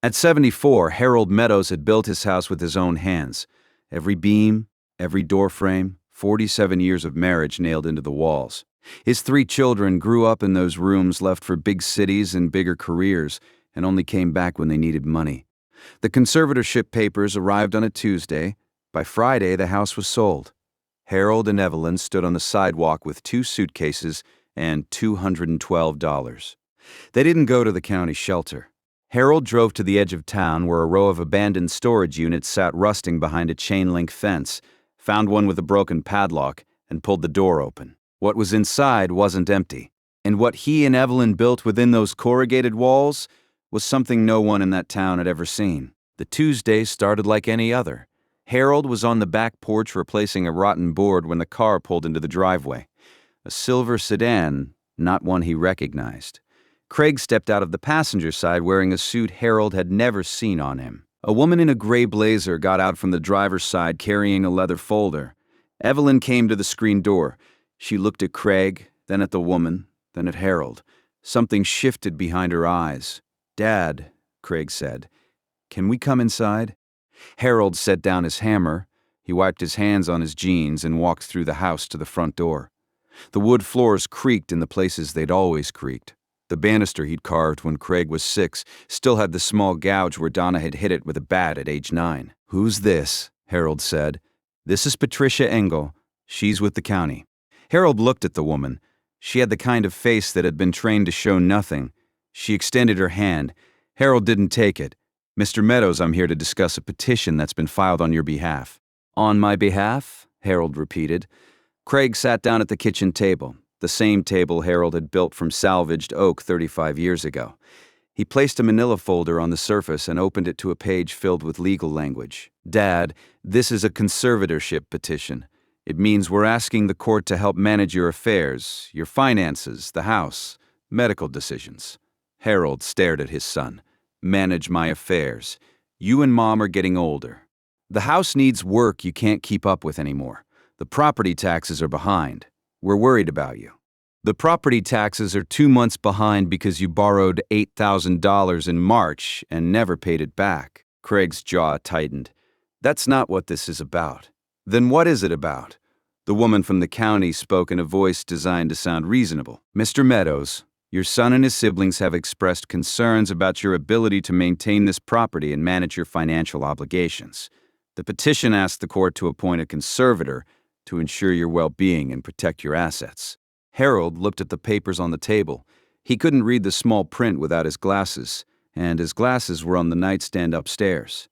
At 74, Harold Meadows had built his house with his own hands. Every beam, every doorframe, 47 years of marriage nailed into the walls. His 3 children grew up in those rooms, left for big cities and bigger careers, and only came back when they needed money. The conservatorship papers arrived on a Tuesday. By Friday, the house was sold. Harold and Evelyn stood on the sidewalk with 2 suitcases and $212. They didn't go to the county shelter. Harold drove to the edge of town where a row of abandoned storage units sat rusting behind a chain-link fence, found one with a broken padlock, and pulled the door open. What was inside wasn't empty, and what he and Evelyn built within those corrugated walls was something no one in that town had ever seen. The Tuesday started like any other. Harold was on the back porch replacing a rotten board when the car pulled into the driveway. A silver sedan, not one he recognized. Craig stepped out of the passenger side wearing a suit Harold had never seen on him. A woman in a gray blazer got out from the driver's side carrying a leather folder. Evelyn came to the screen door. She looked at Craig, then at the woman, then at Harold. Something shifted behind her eyes. "Dad," Craig said, "can we come inside?" Harold set down his hammer. He wiped his hands on his jeans and walked through the house to the front door. The wood floors creaked in the places they'd always creaked. The banister he'd carved when Craig was 6 still had the small gouge where Donna had hit it with a bat at age 9. "Who's this?" Harold said. "This is Patricia Engel. She's with the county." Harold looked at the woman. She had the kind of face that had been trained to show nothing. She extended her hand. Harold didn't take it. "Mr. Meadows, I'm here to discuss a petition that's been filed on your behalf." "On my behalf?" Harold repeated. Craig sat down at the kitchen table, the same table Harold had built from salvaged oak 35 years ago. He placed a manila folder on the surface and opened it to a page filled with legal language. "Dad, this is a conservatorship petition. It means we're asking the court to help manage your affairs, your finances, the house, medical decisions." Harold stared at his son. "Manage my affairs. You and Mom are getting older. The house needs work you can't keep up with anymore. The property taxes are behind. We're worried about you." "The property taxes are 2 months behind because you borrowed $8,000 in March and never paid it back." Craig's jaw tightened. "That's not what this is about." "Then what is it about?" The woman from the county spoke in a voice designed to sound reasonable. "Mr. Meadows, your son and his siblings have expressed concerns about your ability to maintain this property and manage your financial obligations. The petition asks the court to appoint a conservator to ensure your well-being and protect your assets." Harold looked at the papers on the table. He couldn't read the small print without his glasses, and his glasses were on the nightstand upstairs.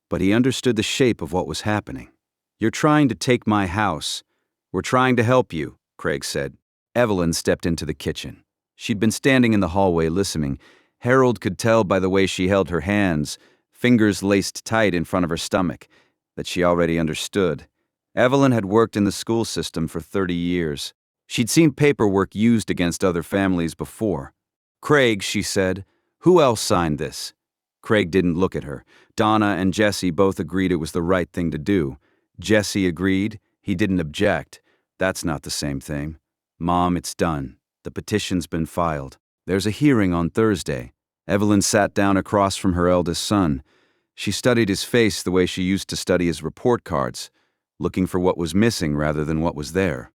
But he understood the shape of what was happening. "You're trying to take my house. We're trying to help you," Craig said. Evelyn stepped into the kitchen. She'd been standing in the hallway listening. Harold could tell by the way she held her hands, fingers laced tight in front of her stomach, that she already understood. Evelyn had worked in the school system for 30 years. She'd seen paperwork used against other families before. "Craig," she said, "who else signed this?" Craig didn't look at her. Donna and Jesse both agreed it was the right thing to do. Jesse agreed. He didn't object. That's not the same thing. "Mom, it's done. The petition's been filed. There's a hearing on Thursday." Evelyn sat down across from her eldest son. She studied his face the way she used to study his report cards, looking for what was missing rather than what was there.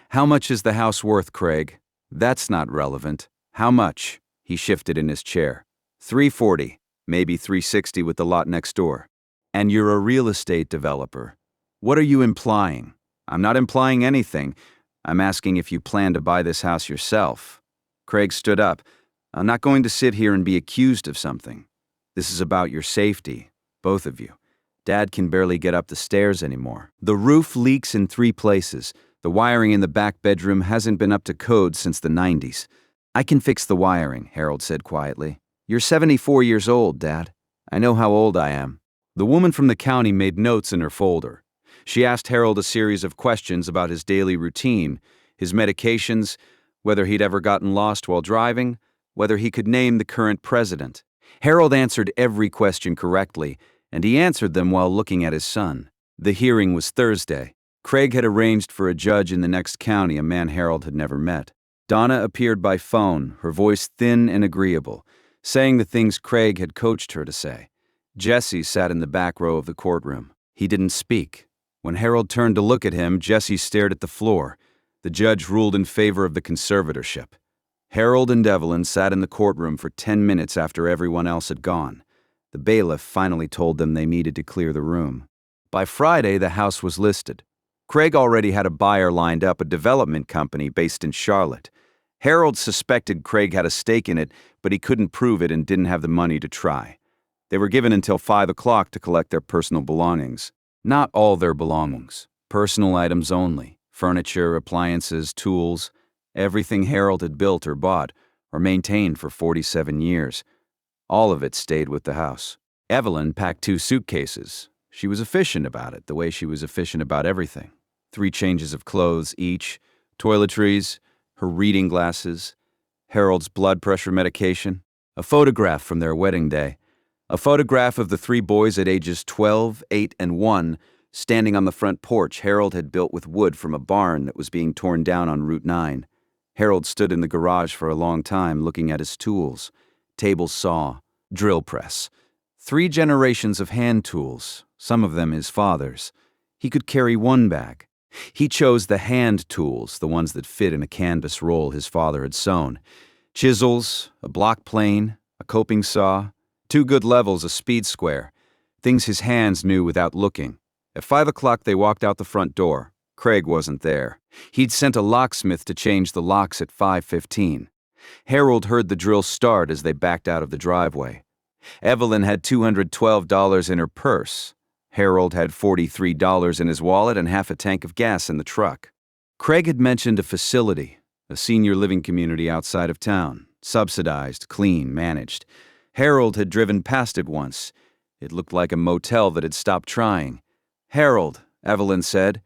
"How much is the house worth, Craig?" "That's not relevant." "How much?" He shifted in his chair. $340, maybe $360 with the lot next door. "And you're a real estate developer. What are you implying?" "I'm not implying anything. I'm asking if you plan to buy this house yourself." Craig stood up. "I'm not going to sit here and be accused of something. This is about your safety, both of you. Dad can barely get up the stairs anymore. The roof leaks in 3 places. The wiring in the back bedroom hasn't been up to code since the 90s. "I can fix the wiring," Harold said quietly. "You're 74 years old, Dad. I know how old I am." The woman from the county made notes in her folder. She asked Harold a series of questions about his daily routine, his medications, whether he'd ever gotten lost while driving, whether he could name the current president. Harold answered every question correctly, and he answered them while looking at his son. The hearing was Thursday. Craig had arranged for a judge in the next county, a man Harold had never met. Donna appeared by phone, her voice thin and agreeable. saying the things Craig had coached her to say. Jesse sat in the back row of the courtroom. He didn't speak. When Harold turned to look at him, Jesse stared at the floor. The judge ruled in favor of the conservatorship. Harold and Evelyn sat in the courtroom for 10 minutes after everyone else had gone. The bailiff finally told them they needed to clear the room. By Friday, the house was listed. Craig already had a buyer lined up, a development company based in Charlotte. Harold suspected Craig had a stake in it, but he couldn't prove it and didn't have the money to try. They were given until 5 o'clock to collect their personal belongings. Not all their belongings. Personal items only. Furniture, appliances, tools. Everything Harold had built or bought or maintained for 47 years. All of it stayed with the house. Evelyn packed 2 suitcases. She was efficient about it, the way she was efficient about everything. 3 changes of clothes each, toiletries, her reading glasses, Harold's blood pressure medication, a photograph from their wedding day, a photograph of the 3 boys at ages 12, 8, and 1 standing on the front porch Harold had built with wood from a barn that was being torn down on Route 9. Harold stood in the garage for a long time looking at his tools, table saw, drill press. 3 generations of hand tools, some of them his father's. He could carry 1 bag. He chose the hand tools, the ones that fit in a canvas roll his father had sewn. Chisels, a block plane, a coping saw, 2 good levels, a speed square. Things his hands knew without looking. At 5 o'clock they walked out the front door. Craig wasn't there. He'd sent a locksmith to change the locks at 5:15. Harold heard the drill start as they backed out of the driveway. Evelyn had $212 in her purse. Harold had $43 in his wallet and half a tank of gas in the truck. Craig had mentioned a facility, a senior living community outside of town, subsidized, clean, managed. Harold had driven past it once. It looked like a motel that had stopped trying. "Harold," Evelyn said,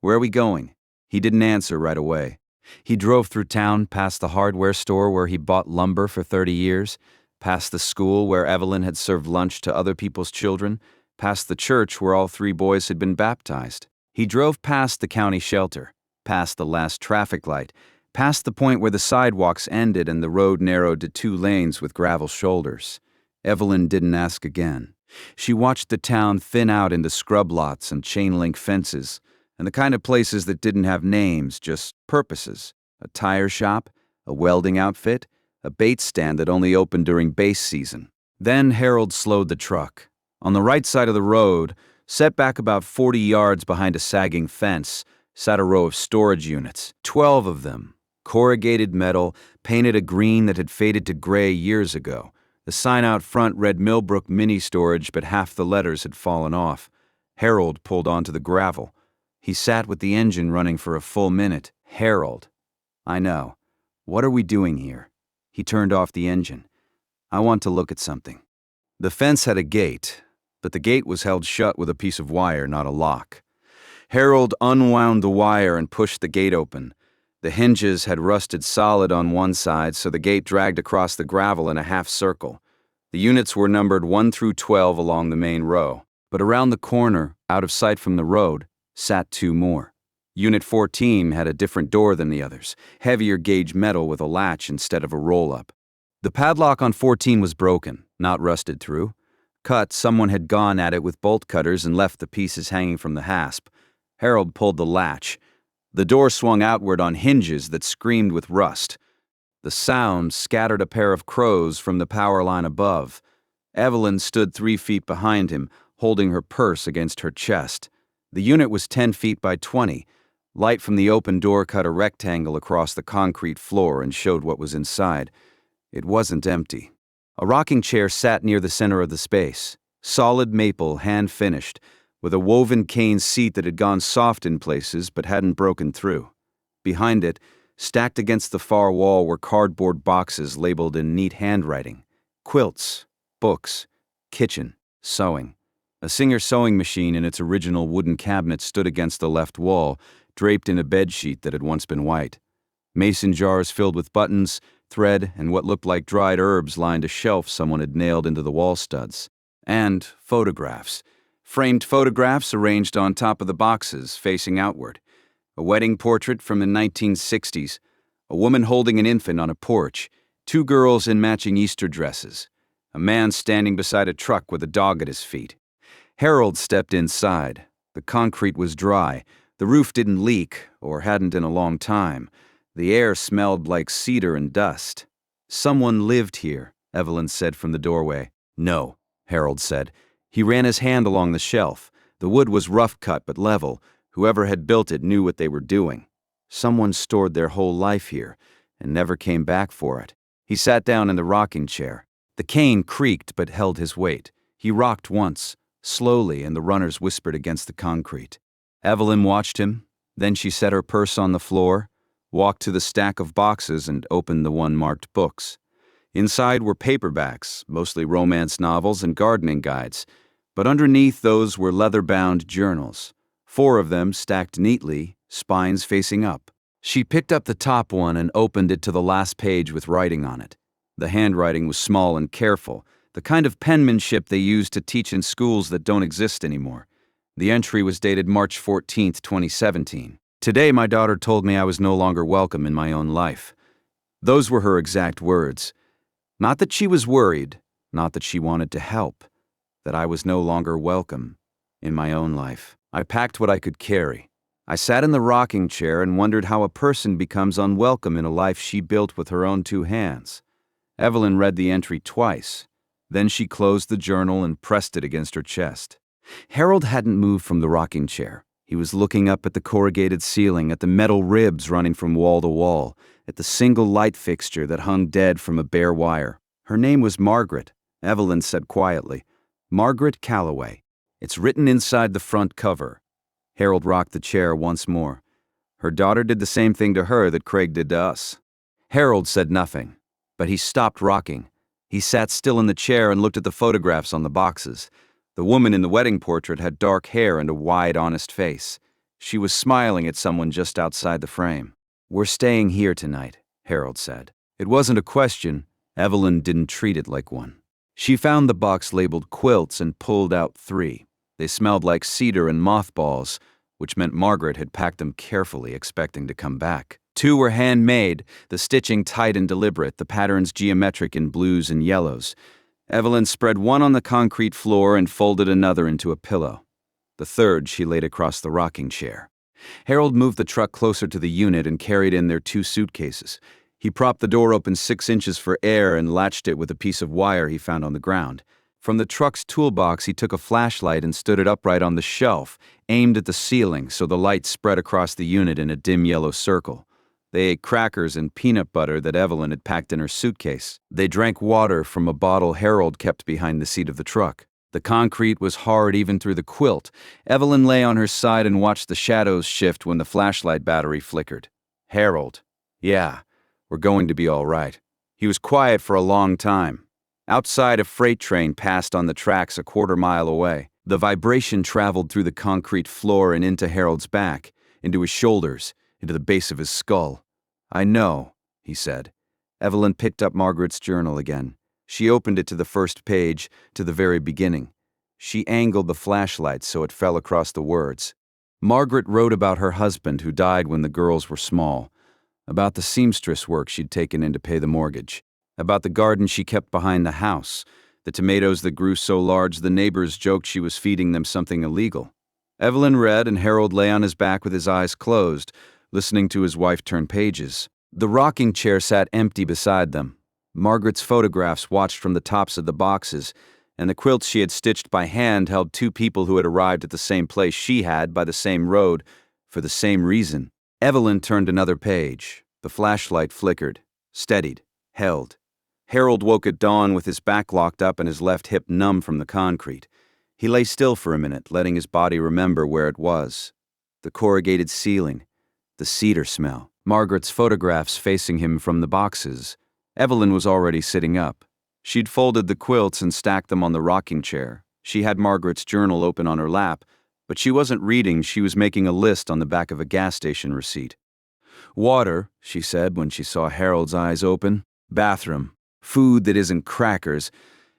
"where are we going?" He didn't answer right away. He drove through town, past the hardware store where he bought lumber for 30 years, past the school where Evelyn had served lunch to other people's children, past the church where all 3 boys had been baptized. He drove past the county shelter, past the last traffic light, past the point where the sidewalks ended and the road narrowed to 2 lanes with gravel shoulders. Evelyn didn't ask again. She watched the town thin out into scrub lots and chain-link fences, and the kind of places that didn't have names, just purposes. A tire shop, a welding outfit, a bait stand that only opened during base season. Then Harold slowed the truck. On the right side of the road, set back about 40 yards behind a sagging fence, sat a row of storage units, 12 of them. Corrugated metal, painted a green that had faded to gray years ago. The sign out front read Millbrook Mini Storage, but half the letters had fallen off. Harold pulled onto the gravel. He sat with the engine running for a full minute. "Harold, I know. What are we doing here?" He turned off the engine. "I want to look at something." The fence had a gate, but the gate was held shut with a piece of wire, not a lock. Harold unwound the wire and pushed the gate open. The hinges had rusted solid on one side, so the gate dragged across the gravel in a half circle. The units were numbered 1 through 12 along the main row, but around the corner, out of sight from the road, sat 2 more. Unit 14 had a different door than the others, heavier gauge metal with a latch instead of a roll-up. The padlock on 14 was broken, not rusted through. Cut, someone had gone at it with bolt cutters and left the pieces hanging from the hasp. Harold pulled the latch. The door swung outward on hinges that screamed with rust. The sound scattered a pair of crows from the power line above. Evelyn stood 3 feet behind him, holding her purse against her chest. The unit was 10 feet by 20. Light from the open door cut a rectangle across the concrete floor and showed what was inside. It wasn't empty. A rocking chair sat near the center of the space, solid maple, hand-finished, with a woven cane seat that had gone soft in places but hadn't broken through. Behind it, stacked against the far wall, were cardboard boxes labeled in neat handwriting. Quilts, books, kitchen, sewing. A Singer sewing machine in its original wooden cabinet stood against the left wall, draped in a bedsheet that had once been white. Mason jars filled with buttons, thread, and what looked like dried herbs lined a shelf someone had nailed into the wall studs. And photographs. Framed photographs arranged on top of the boxes, facing outward. A wedding portrait from the 1960s. A woman holding an infant on a porch. Two girls in matching Easter dresses. A man standing beside a truck with a dog at his feet. Harold stepped inside. The concrete was dry. The roof didn't leak, or hadn't in a long time. The air smelled like cedar and dust. Someone lived here, Evelyn said from the doorway. No, Harold said. He ran his hand along the shelf. The wood was rough cut but level. Whoever had built it knew what they were doing. Someone stored their whole life here and never came back for it. He sat down in the rocking chair. The cane creaked but held his weight. He rocked once, slowly, and the runners whispered against the concrete. Evelyn watched him. Then she set her purse on the floor, walked to the stack of boxes, and opened the one marked books. Inside were paperbacks, mostly romance novels and gardening guides, but underneath those were leather-bound journals. 4 of them stacked neatly, spines facing up. She picked up the top one and opened it to the last page with writing on it. The handwriting was small and careful, the kind of penmanship they use to teach in schools that don't exist anymore. The entry was dated March 14, 2017. Today my daughter told me I was no longer welcome in my own life. Those were her exact words. Not that she was worried, not that she wanted to help, that I was no longer welcome in my own life. I packed what I could carry. I sat in the rocking chair and wondered how a person becomes unwelcome in a life she built with her own 2 hands. Evelyn read the entry twice. Then she closed the journal and pressed it against her chest. Harold hadn't moved from the rocking chair. He was looking up at the corrugated ceiling, at the metal ribs running from wall to wall, at the single light fixture that hung dead from a bare wire. Her name was Margaret, Evelyn said quietly. Margaret Calloway. It's written inside the front cover. Harold rocked the chair once more. Her daughter did the same thing to her that Craig did to us. Harold said nothing, but he stopped rocking. He sat still in the chair and looked at the photographs on the boxes. The woman in the wedding portrait had dark hair and a wide, honest face. She was smiling at someone just outside the frame. We're staying here tonight, Harold said. It wasn't a question. Evelyn didn't treat it like one. She found the box labeled quilts and pulled out 3. They smelled like cedar and mothballs, which meant Margaret had packed them carefully, expecting to come back. 2 were handmade, the stitching tight and deliberate, the patterns geometric in blues and yellows. Evelyn spread one on the concrete floor and folded another into a pillow. The 3rd she laid across the rocking chair. Harold moved the truck closer to the unit and carried in their 2 suitcases. He propped the door open 6 inches for air and latched it with a piece of wire he found on the ground. From the truck's toolbox, he took a flashlight and stood it upright on the shelf, aimed at the ceiling so the light spread across the unit in a dim yellow circle. They ate crackers and peanut butter that Evelyn had packed in her suitcase. They drank water from a bottle Harold kept behind the seat of the truck. The concrete was hard even through the quilt. Evelyn lay on her side and watched the shadows shift when the flashlight battery flickered. Harold. Yeah, we're going to be all right. He was quiet for a long time. Outside, a freight train passed on the tracks a quarter-mile away. The vibration traveled through the concrete floor and into Harold's back, into his shoulders, into the base of his skull. I know, he said. Evelyn picked up Margaret's journal again. She opened it to the first page, to the very beginning. She angled the flashlight so it fell across the words. Margaret wrote about her husband who died when the girls were small, about the seamstress work she'd taken in to pay the mortgage, about the garden she kept behind the house, the tomatoes that grew so large the neighbors joked she was feeding them something illegal. Evelyn read and Harold lay on his back with his eyes closed, listening to his wife turn pages. The rocking chair sat empty beside them. Margaret's photographs watched from the tops of the boxes, and the quilts she had stitched by hand held 2 people who had arrived at the same place she had by the same road for the same reason. Evelyn turned another page. The flashlight flickered, steadied, held. Harold woke at dawn with his back locked up and his left hip numb from the concrete. He lay still for a minute, letting his body remember where it was. The corrugated ceiling, the cedar smell, Margaret's photographs facing him from the boxes. Evelyn was already sitting up. She'd folded the quilts and stacked them on the rocking chair. She had Margaret's journal open on her lap, but she wasn't reading, she was making a list on the back of a gas station receipt. Water, she said when she saw Harold's eyes open. Bathroom. Food that isn't crackers.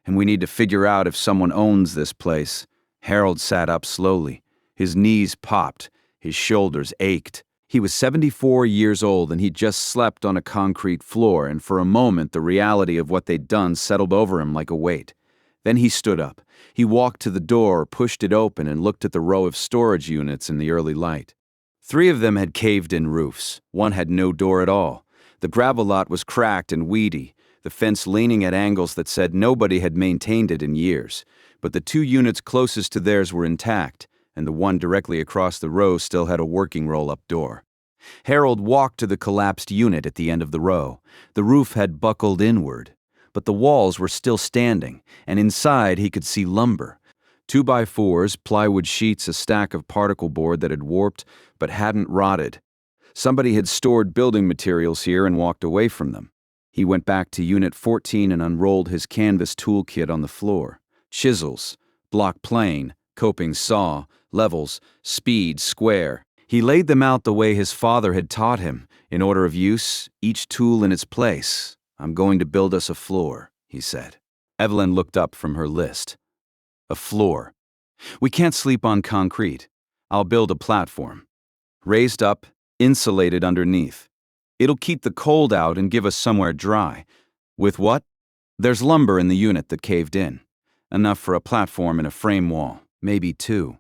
And we need to figure out if someone owns this place. Harold sat up slowly. His knees popped. His shoulders ached. He was 74 years old and he'd just slept on a concrete floor, and for a moment the reality of what they'd done settled over him like a weight. Then he stood up. He walked to the door, pushed it open, and looked at the row of storage units in the early light. 3 of them had caved-in roofs. 1 had no door at all. The gravel lot was cracked and weedy, the fence leaning at angles that said nobody had maintained it in years. But the 2 units closest to theirs were intact, and the one directly across the row still had a working roll-up door. Harold walked to the collapsed unit at the end of the row. The roof had buckled inward, but the walls were still standing, and inside he could see lumber. 2x4s, plywood sheets, a stack of particle board that had warped but hadn't rotted. Somebody had stored building materials here and walked away from them. He went back to Unit 14 and unrolled his canvas toolkit on the floor. Chisels, block plane, coping saw, levels, speed, square. He laid them out the way his father had taught him, in order of use, each tool in its place. "I'm going to build us a floor," he said. Evelyn looked up from her list. "A floor. We can't sleep on concrete. I'll build a platform. Raised up, insulated underneath. It'll keep the cold out and give us somewhere dry. With what? There's lumber in the unit that caved in. Enough for a platform and a frame wall, maybe 2.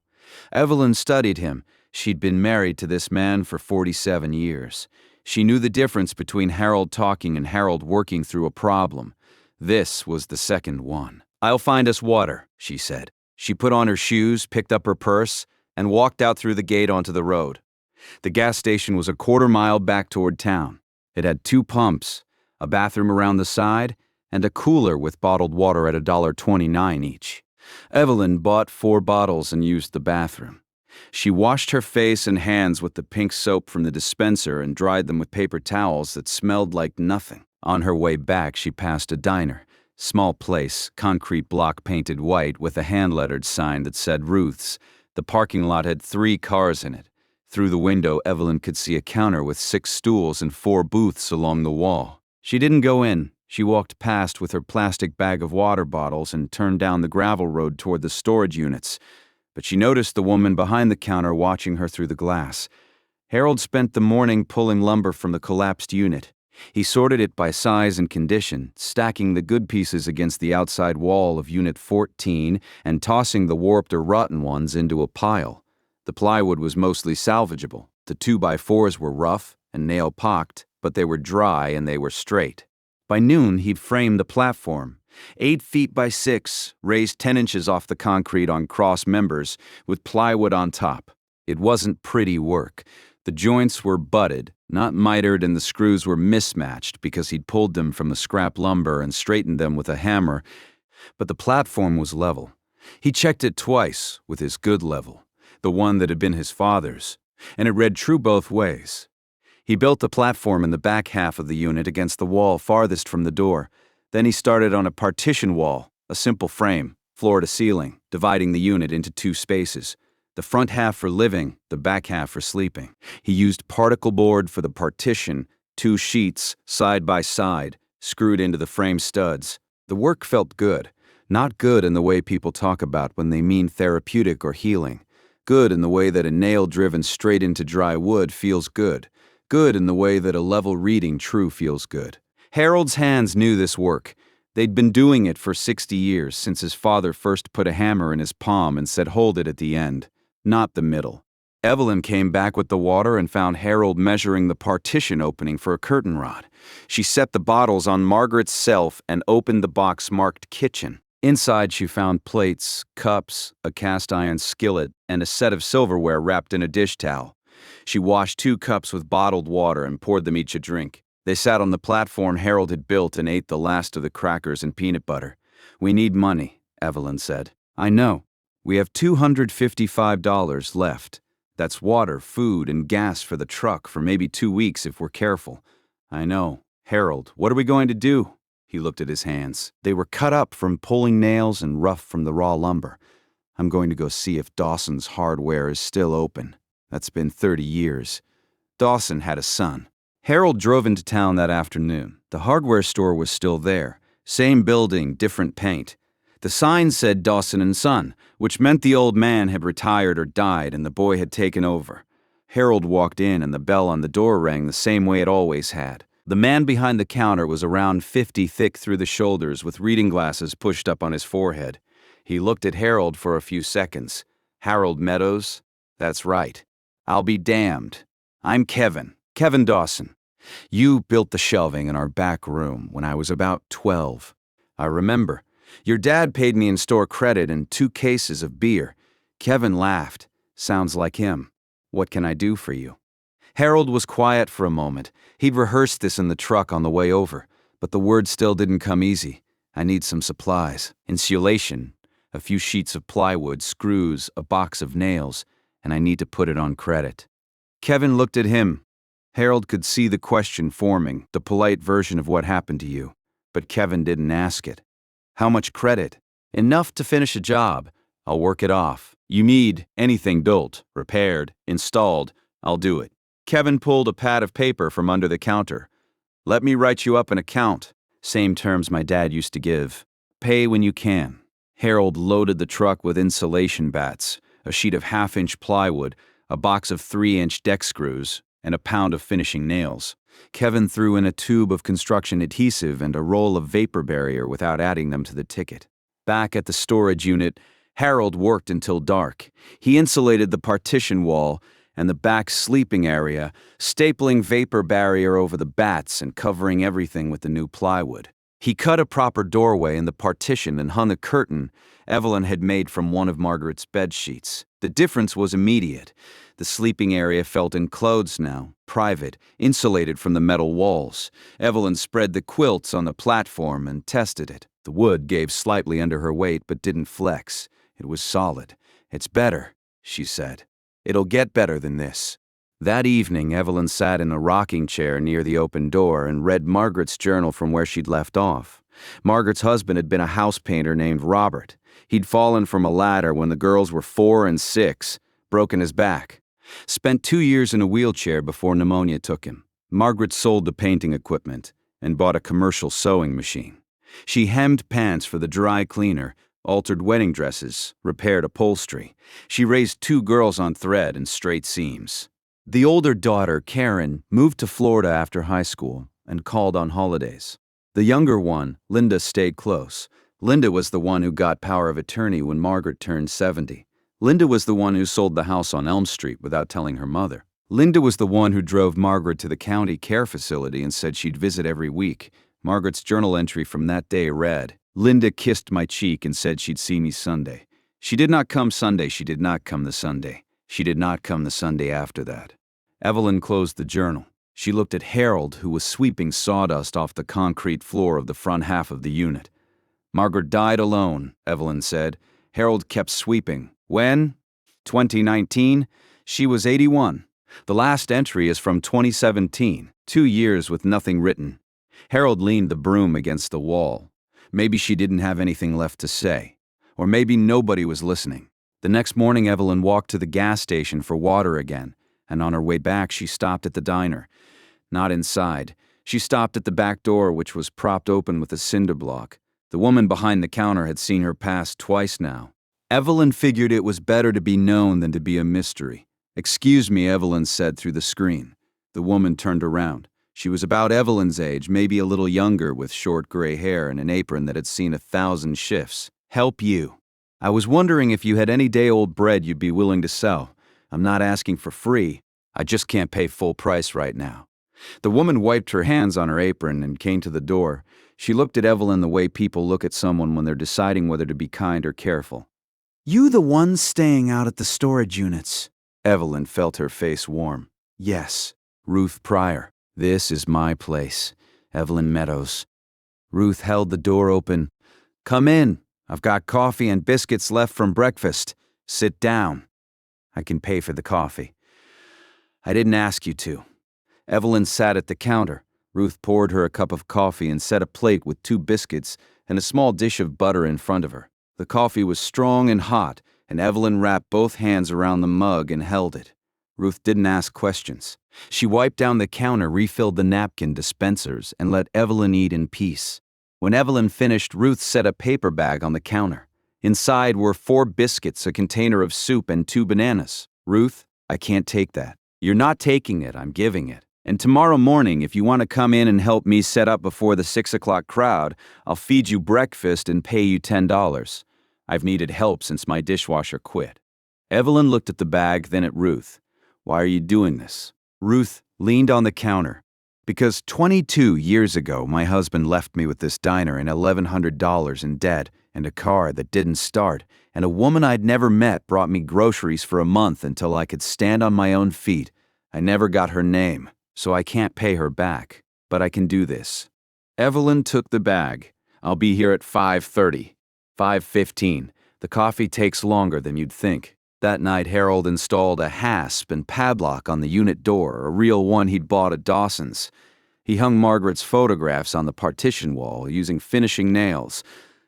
Evelyn studied him. She'd been married to this man for 47 years. She knew the difference between Harold talking and Harold working through a problem. This was the second one. "I'll find us water," she said. She put on her shoes, picked up her purse, and walked out through the gate onto the road. The gas station was a quarter-mile back toward town. It had 2 pumps, a bathroom around the side, and a cooler with bottled water at $1.29 each. Evelyn bought 4 bottles and used the bathroom. She washed her face and hands with the pink soap from the dispenser and dried them with paper towels that smelled like nothing. On her way back, she passed a diner. Small place, concrete block painted white with a hand-lettered sign that said Ruth's. The parking lot had 3 cars in it. Through the window, Evelyn could see a counter with 6 stools and 4 booths along the wall. She didn't go in. She walked past with her plastic bag of water bottles and turned down the gravel road toward the storage units. But she noticed the woman behind the counter watching her through the glass. Harold spent the morning pulling lumber from the collapsed unit. He sorted it by size and condition, stacking the good pieces against the outside wall of Unit 14 and tossing the warped or rotten ones into a pile. The plywood was mostly salvageable. The 2x4s were rough and nail-pocked, but they were dry and they were straight. By noon, he'd framed the platform. 8 feet by 6, raised 10 inches off the concrete on cross members, with plywood on top. It wasn't pretty work. The joints were butted, not mitered, and the screws were mismatched because he'd pulled them from the scrap lumber and straightened them with a hammer. But the platform was level. He checked it twice with his good level, the one that had been his father's, and it read true both ways. He built the platform in the back half of the unit against the wall farthest from the door. Then he started on a partition wall, a simple frame, floor to ceiling, dividing the unit into 2 spaces. The front half for living, the back half for sleeping. He used particle board for the partition, 2 sheets, side by side, screwed into the frame studs. The work felt good. Not good in the way people talk about when they mean therapeutic or healing. Good in the way that a nail driven straight into dry wood feels good. Good in the way that a level reading true feels good. Harold's hands knew this work. They'd been doing it for 60 years, since his father first put a hammer in his palm and said, "Hold it at the end, not the middle." Evelyn came back with the water and found Harold measuring the partition opening for a curtain rod. She set the bottles on Margaret's shelf and opened the box marked kitchen. Inside, she found plates, cups, a cast-iron skillet, and a set of silverware wrapped in a dish towel. She washed 2 cups with bottled water and poured them each a drink. They sat on the platform Harold had built and ate the last of the crackers and peanut butter. "We need money," Evelyn said. "I know. We have $255 left. That's water, food, and gas for the truck for maybe 2 weeks if we're careful." "I know. Harold, what are we going to do?" He looked at his hands. They were cut up from pulling nails and rough from the raw lumber. "I'm going to go see if Dawson's Hardware is still open. That's been 30 years. Dawson had a son." Harold drove into town that afternoon. The hardware store was still there. Same building, different paint. The sign said Dawson and Son, which meant the old man had retired or died and the boy had taken over. Harold walked in and the bell on the door rang the same way it always had. The man behind the counter was around 50, thick through the shoulders, with reading glasses pushed up on his forehead. He looked at Harold for a few seconds. Harold Meadows? That's right. I'll be damned. I'm Kevin Dawson. You built the shelving in our back room when I was about 12. I remember. Your dad paid me in store credit and 2 cases of beer. Kevin laughed. Sounds like him. What can I do for you? Harold was quiet for a moment. He'd rehearsed this in the truck on the way over, but the words still didn't come easy. I need some supplies. Insulation, a few sheets of plywood, screws, a box of nails, and I need to put it on credit. Kevin looked at him. Harold could see the question forming, the polite version of what happened to you, but Kevin didn't ask it. How much credit? Enough to finish a job. I'll work it off. You need anything built, repaired, installed, I'll do it. Kevin pulled a pad of paper from under the counter. Let me write you up an account. Same terms my dad used to give. Pay when you can. Harold loaded the truck with insulation bats, a sheet of 1/2-inch plywood, a box of 3-inch deck screws, and a pound of finishing nails. Kevin threw in a tube of construction adhesive and a roll of vapor barrier without adding them to the ticket. Back at the storage unit, Harold worked until dark. He insulated the partition wall and the back sleeping area, stapling vapor barrier over the bats and covering everything with the new plywood. He cut a proper doorway in the partition and hung a curtain Evelyn had made from one of Margaret's bed sheets. The difference was immediate. The sleeping area felt enclosed now, private, insulated from the metal walls. Evelyn spread the quilts on the platform and tested it. The wood gave slightly under her weight but didn't flex. It was solid. It's better, she said. It'll get better than this. That evening, Evelyn sat in a rocking chair near the open door and read Margaret's journal from where she'd left off. Margaret's husband had been a house painter named Robert. He'd fallen from a ladder when the girls were 4 and 6, broken his back. Spent 2 years in a wheelchair before pneumonia took him. Margaret sold the painting equipment and bought a commercial sewing machine. She hemmed pants for the dry cleaner, altered wedding dresses, repaired upholstery. She raised 2 girls on thread and straight seams. The older daughter, Karen, moved to Florida after high school and called on holidays. The younger one, Linda, stayed close. Linda was the one who got power of attorney when Margaret turned 70. Linda was the one who sold the house on Elm Street without telling her mother. Linda was the one who drove Margaret to the county care facility and said she'd visit every week. Margaret's journal entry from that day read, Linda kissed my cheek and said she'd see me Sunday. She did not come Sunday, she did not come the Sunday. She did not come the Sunday after that. Evelyn closed the journal. She looked at Harold, who was sweeping sawdust off the concrete floor of the front half of the unit. Margaret died alone, Evelyn said. Harold kept sweeping. When? 2019? She was 81. The last entry is from 2017, 2 years with nothing written. Harold leaned the broom against the wall. Maybe she didn't have anything left to say. Or maybe nobody was listening. The next morning, Evelyn walked to the gas station for water again, and on her way back, she stopped at the diner. Not inside. She stopped at the back door, which was propped open with a cinder block. The woman behind the counter had seen her pass twice now. Evelyn figured it was better to be known than to be a mystery. Excuse me, Evelyn said through the screen. The woman turned around. She was about Evelyn's age, maybe a little younger, with short gray hair and an apron that had seen 1,000 shifts. Help you. I was wondering if you had any day-old bread you'd be willing to sell. I'm not asking for free. I just can't pay full price right now. The woman wiped her hands on her apron and came to the door. She looked at Evelyn the way people look at someone when they're deciding whether to be kind or careful. You the one staying out at the storage units? Evelyn felt her face warm. Yes, Ruth Pryor. This is my place. Evelyn Meadows. Ruth held the door open. Come in. I've got coffee and biscuits left from breakfast. Sit down. I can pay for the coffee. I didn't ask you to. Evelyn sat at the counter. Ruth poured her a cup of coffee and set a plate with 2 biscuits and a small dish of butter in front of her. The coffee was strong and hot, and Evelyn wrapped both hands around the mug and held it. Ruth didn't ask questions. She wiped down the counter, refilled the napkin dispensers, and let Evelyn eat in peace. When Evelyn finished, Ruth set a paper bag on the counter. Inside were 4 biscuits, a container of soup, and 2 bananas. Ruth, I can't take that. You're not taking it, I'm giving it. And tomorrow morning, if you want to come in and help me set up before the 6 o'clock crowd, I'll feed you breakfast and pay you $10. I've needed help since my dishwasher quit. Evelyn looked at the bag, then at Ruth. Why are you doing this? Ruth leaned on the counter. Because 22 years ago, my husband left me with this diner and $1,100 in debt and a car that didn't start, and a woman I'd never met brought me groceries for a month until I could stand on my own feet. I never got her name, so I can't pay her back, but I can do this. Evelyn took the bag. I'll be here at 5:30. 5:15. The coffee takes longer than you'd think. That night, Harold installed a hasp and padlock on the unit door, a real one he'd bought at Dawson's. He hung Margaret's photographs on the partition wall using finishing nails,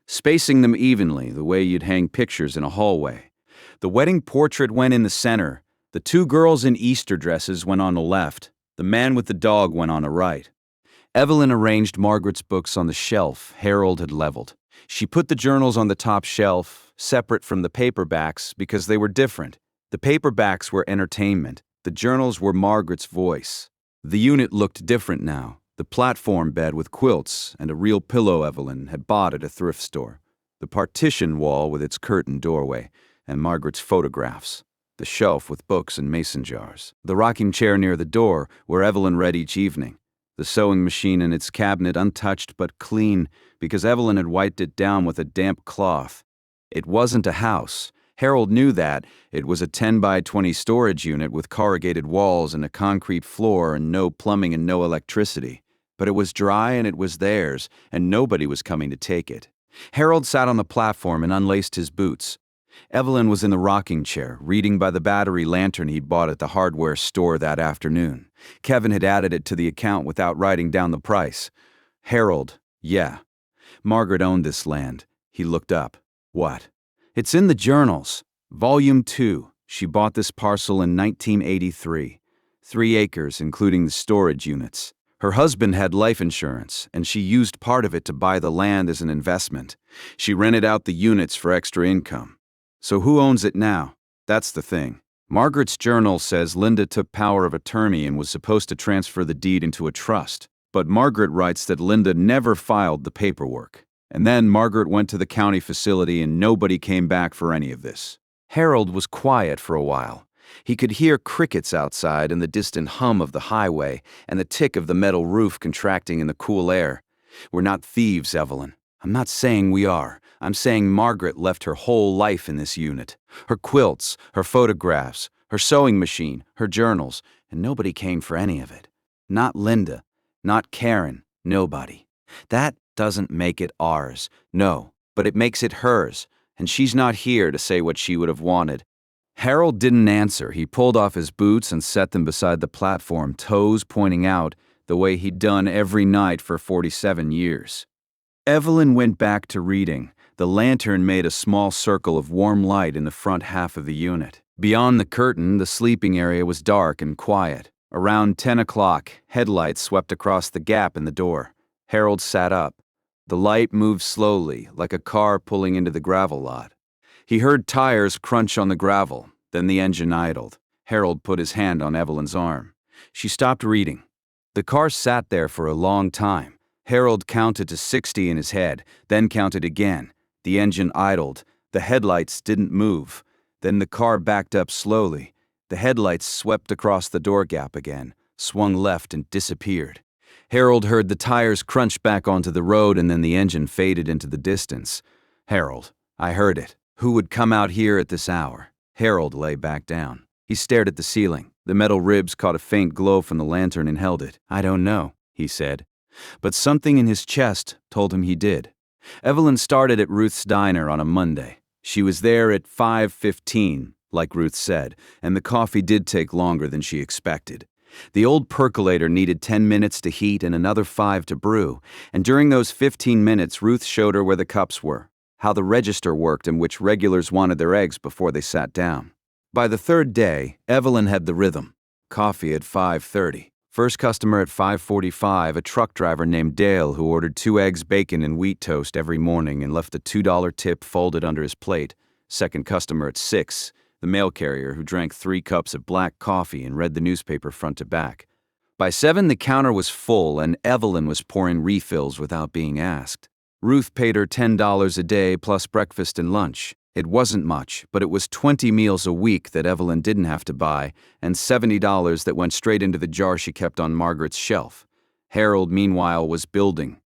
spacing them evenly the way you'd hang pictures in a hallway. The wedding portrait went in the center. The two girls in Easter dresses went on the left. The man with the dog went on the right. Evelyn arranged Margaret's books on the shelf Harold had leveled. She put the journals on the top shelf, separate from the paperbacks because they were different. The paperbacks were entertainment. The journals were Margaret's voice. The unit looked different now. The platform bed with quilts and a real pillow Evelyn had bought at a thrift store. The partition wall with its curtained doorway and Margaret's photographs. The shelf with books and mason jars. The rocking chair near the door where Evelyn read each evening. The sewing machine in its cabinet untouched but clean because Evelyn had wiped it down with a damp cloth. It wasn't a house. Harold knew that. It was a 10 by 20 storage unit with corrugated walls and a concrete floor and no plumbing and no electricity. But it was dry and it was theirs, and nobody was coming to take it. Harold sat on the platform and unlaced his boots. Evelyn was in the rocking chair, reading by the battery lantern he'd bought at the hardware store that afternoon. Kevin had added it to the account without writing down the price. Harold, yeah. Margaret owned this land. He looked up. What? It's in the journals. Volume 2. She bought this parcel in 1983. 3 acres, including the storage units. Her husband had life insurance, and she used part of it to buy the land as an investment. She rented out the units for extra income. So who owns it now? That's the thing. Margaret's journal says Linda took power of attorney and was supposed to transfer the deed into a trust. But Margaret writes that Linda never filed the paperwork. And then Margaret went to the county facility and nobody came back for any of this. Harold was quiet for a while. He could hear crickets outside and the distant hum of the highway and the tick of the metal roof contracting in the cool air. We're not thieves, Evelyn. I'm not saying we are. I'm saying Margaret left her whole life in this unit. Her quilts, her photographs, her sewing machine, her journals, and nobody came for any of it. Not Linda, not Karen, nobody. That doesn't make it ours. No, but it makes it hers, and she's not here to say what she would have wanted. Harold didn't answer. He pulled off his boots and set them beside the platform, toes pointing out, the way he'd done every night for 47 years. Evelyn went back to reading. The lantern made a small circle of warm light in the front half of the unit. Beyond the curtain, the sleeping area was dark and quiet. Around 10 o'clock, headlights swept across the gap in the door. Harold sat up. The light moved slowly, like a car pulling into the gravel lot. He heard tires crunch on the gravel, then the engine idled. Harold put his hand on Evelyn's arm. She stopped reading. The car sat there for a long time. Harold counted to 60 in his head, then counted again. The engine idled. The headlights didn't move. Then the car backed up slowly. The headlights swept across the door gap again, swung left and disappeared. Harold heard the tires crunch back onto the road and then the engine faded into the distance. Harold, I heard it. Who would come out here at this hour? Harold lay back down. He stared at the ceiling. The metal ribs caught a faint glow from the lantern and held it. I don't know, he said. But something in his chest told him he did. Evelyn started at Ruth's diner on a Monday. She was there at 5:15, like Ruth said, and the coffee did take longer than she expected. The old percolator needed 10 minutes to heat and another 5 to brew, and during those 15 minutes Ruth showed her where the cups were, how the register worked and which regulars wanted their eggs before they sat down. By the third day, Evelyn had the rhythm. Coffee at 5:30. First customer at 5:45, a truck driver named Dale who ordered 2 eggs, bacon, and wheat toast every morning and left a $2 tip folded under his plate. Second customer at 6, the mail carrier who drank 3 cups of black coffee and read the newspaper front to back. By 7, the counter was full and Evelyn was pouring refills without being asked. Ruth paid her $10 a day plus breakfast and lunch. It wasn't much, but it was 20 meals a week that Evelyn didn't have to buy, and $70 that went straight into the jar she kept on Margaret's shelf. Harold, meanwhile, was building.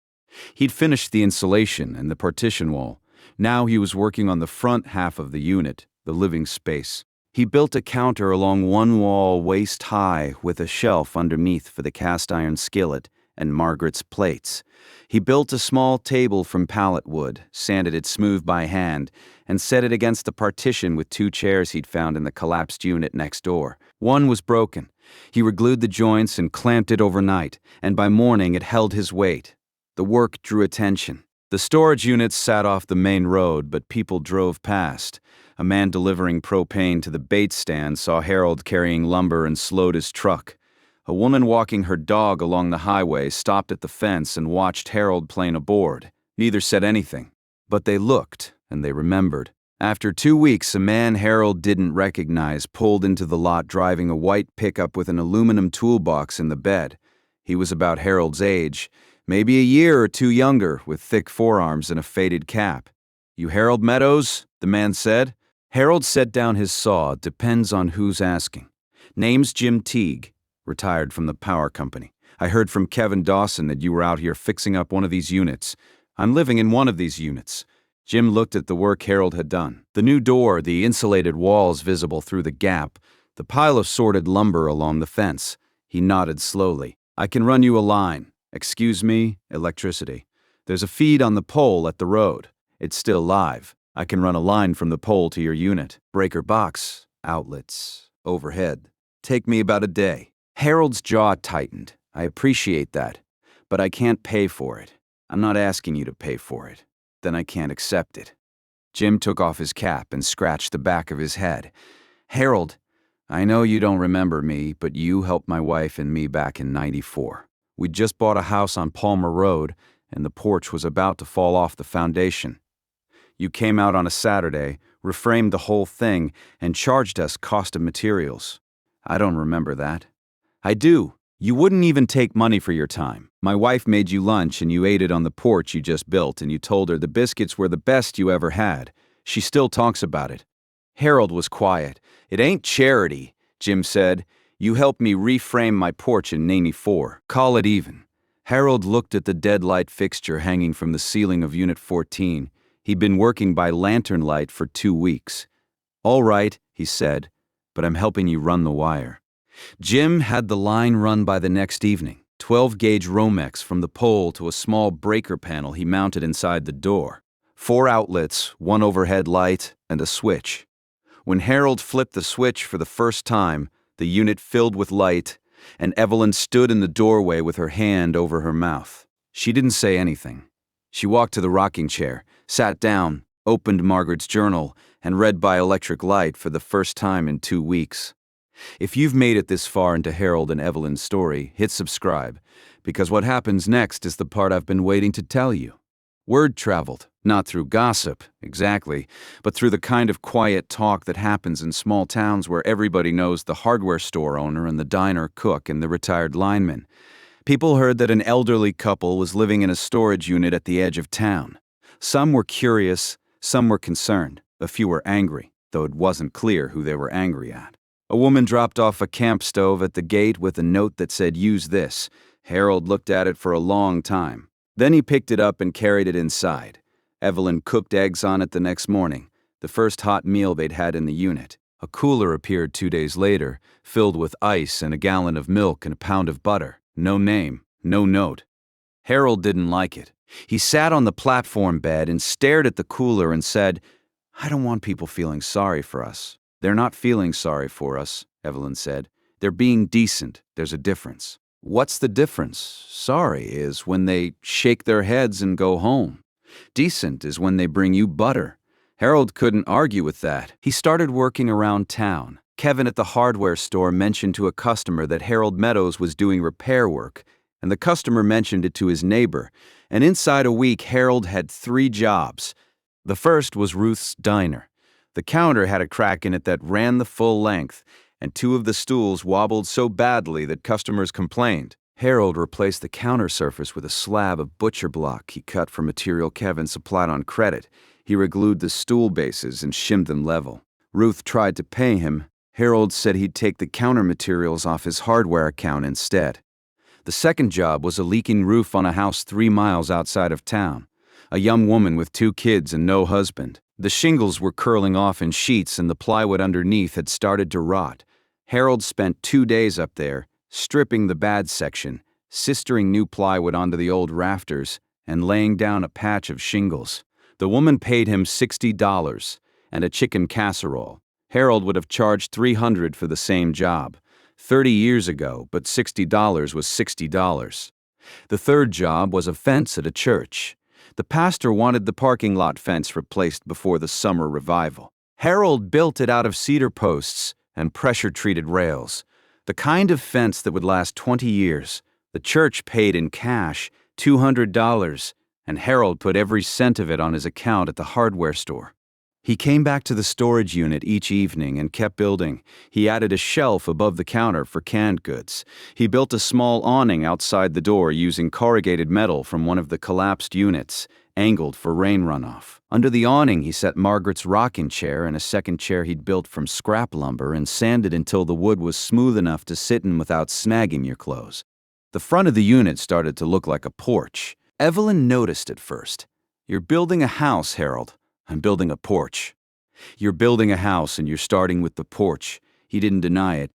He'd finished the insulation and the partition wall. Now he was working on the front half of the unit, the living space. He built a counter along one wall waist high with a shelf underneath for the cast iron skillet and Margaret's plates. He built a small table from pallet wood, sanded it smooth by hand, and set it against the partition with 2 chairs he'd found in the collapsed unit next door. One was broken. He reglued the joints and clamped it overnight, and by morning it held his weight. The work drew attention. The storage units sat off the main road, but people drove past. A man delivering propane to the bait stand saw Harold carrying lumber and slowed his truck. A woman walking her dog along the highway stopped at the fence and watched Harold playing a board. Neither said anything, but they looked and they remembered. After 2 weeks, a man Harold didn't recognize pulled into the lot driving a white pickup with an aluminum toolbox in the bed. He was about Harold's age, maybe a year or 2 younger, with thick forearms and a faded cap. "You Harold Meadows?" the man said. Harold set down his saw. Depends on who's asking. "Name's Jim Teague, retired from the power company. I heard from Kevin Dawson that you were out here fixing up one of these units. I'm living in one of these units." Jim looked at the work Harold had done. The new door, the insulated walls visible through the gap, the pile of sorted lumber along the fence. He nodded slowly. "I can run you a line. Excuse me, electricity. There's a feed on the pole at the road. It's still live. I can run a line from the pole to your unit. Breaker box, outlets, overhead. Take me about a day." Harold's jaw tightened. "I appreciate that, but I can't pay for it. I'm not asking you to pay for it. Then I can't accept it." Jim took off his cap and scratched the back of his head. "Harold, I know you don't remember me, but you helped my wife and me back in '94. We'd just bought a house on Palmer Road, and the porch was about to fall off the foundation. You came out on a Saturday, reframed the whole thing, and charged us cost of materials. I don't remember that." "I do. You wouldn't even take money for your time. My wife made you lunch and you ate it on the porch you just built, and you told her the biscuits were the best you ever had. She still talks about it." Harold was quiet. "It ain't charity," Jim said. "You helped me reframe my porch in '94. Call it even." Harold looked at the dead light fixture hanging from the ceiling of Unit 14. He'd been working by lantern light for 2 weeks. "All right," he said, "but I'm helping you run the wire." Jim had the line run by the next evening, 12-gauge Romex from the pole to a small breaker panel he mounted inside the door. 4 outlets, 1 overhead light, and a switch. When Harold flipped the switch for the first time, the unit filled with light, and Evelyn stood in the doorway with her hand over her mouth. She didn't say anything. She walked to the rocking chair, sat down, opened Margaret's journal, and read by electric light for the first time in 2 weeks. If you've made it this far into Harold and Evelyn's story, hit subscribe, because what happens next is the part I've been waiting to tell you. Word traveled, not through gossip, exactly, but through the kind of quiet talk that happens in small towns where everybody knows the hardware store owner and the diner cook and the retired lineman. People heard that an elderly couple was living in a storage unit at the edge of town. Some were curious, some were concerned, a few were angry, though it wasn't clear who they were angry at. A woman dropped off a camp stove at the gate with a note that said, "Use this." Harold looked at it for a long time. Then he picked it up and carried it inside. Evelyn cooked eggs on it the next morning, the first hot meal they'd had in the unit. A cooler appeared 2 days later, filled with ice and a gallon of milk and a pound of butter. No name, no note. Harold didn't like it. He sat on the platform bed and stared at the cooler and said, "I don't want people feeling sorry for us." "They're not feeling sorry for us," Evelyn said. "They're being decent. There's a difference." "What's the difference?" "Sorry is when they shake their heads and go home. Decent is when they bring you butter." Harold couldn't argue with that. He started working around town. Kevin at the hardware store mentioned to a customer that Harold Meadows was doing repair work, and the customer mentioned it to his neighbor, and inside a week Harold had 3 jobs. The first was Ruth's diner. The counter had a crack in it that ran the full length, and two of the stools wobbled so badly that customers complained. Harold replaced the counter surface with a slab of butcher block he cut from material Kevin supplied on credit. He reglued the stool bases and shimmed them level. Ruth tried to pay him. Harold said he'd take the counter materials off his hardware account instead. The second job was a leaking roof on a house 3 miles outside of town. A young woman with 2 kids and no husband. The shingles were curling off in sheets and the plywood underneath had started to rot. Harold spent 2 days up there, stripping the bad section, sistering new plywood onto the old rafters, and laying down a patch of shingles. The woman paid him $60 and a chicken casserole. Harold would have charged $300 for the same job. 30 years ago, but $60 was $60. The third job was a fence at a church. The pastor wanted the parking lot fence replaced before the summer revival. Harold built it out of cedar posts and pressure-treated rails, the kind of fence that would last 20 years. The church paid in cash, $200, and Harold put every cent of it on his account at the hardware store. He came back to the storage unit each evening and kept building. He added a shelf above the counter for canned goods. He built a small awning outside the door using corrugated metal from one of the collapsed units, angled for rain runoff. Under the awning, he set Margaret's rocking chair and a second chair he'd built from scrap lumber and sanded until the wood was smooth enough to sit in without snagging your clothes. The front of the unit started to look like a porch. Evelyn noticed at first. "You're building a house, Harold. I'm building a porch." "You're building a house and you're starting with the porch." He didn't deny it.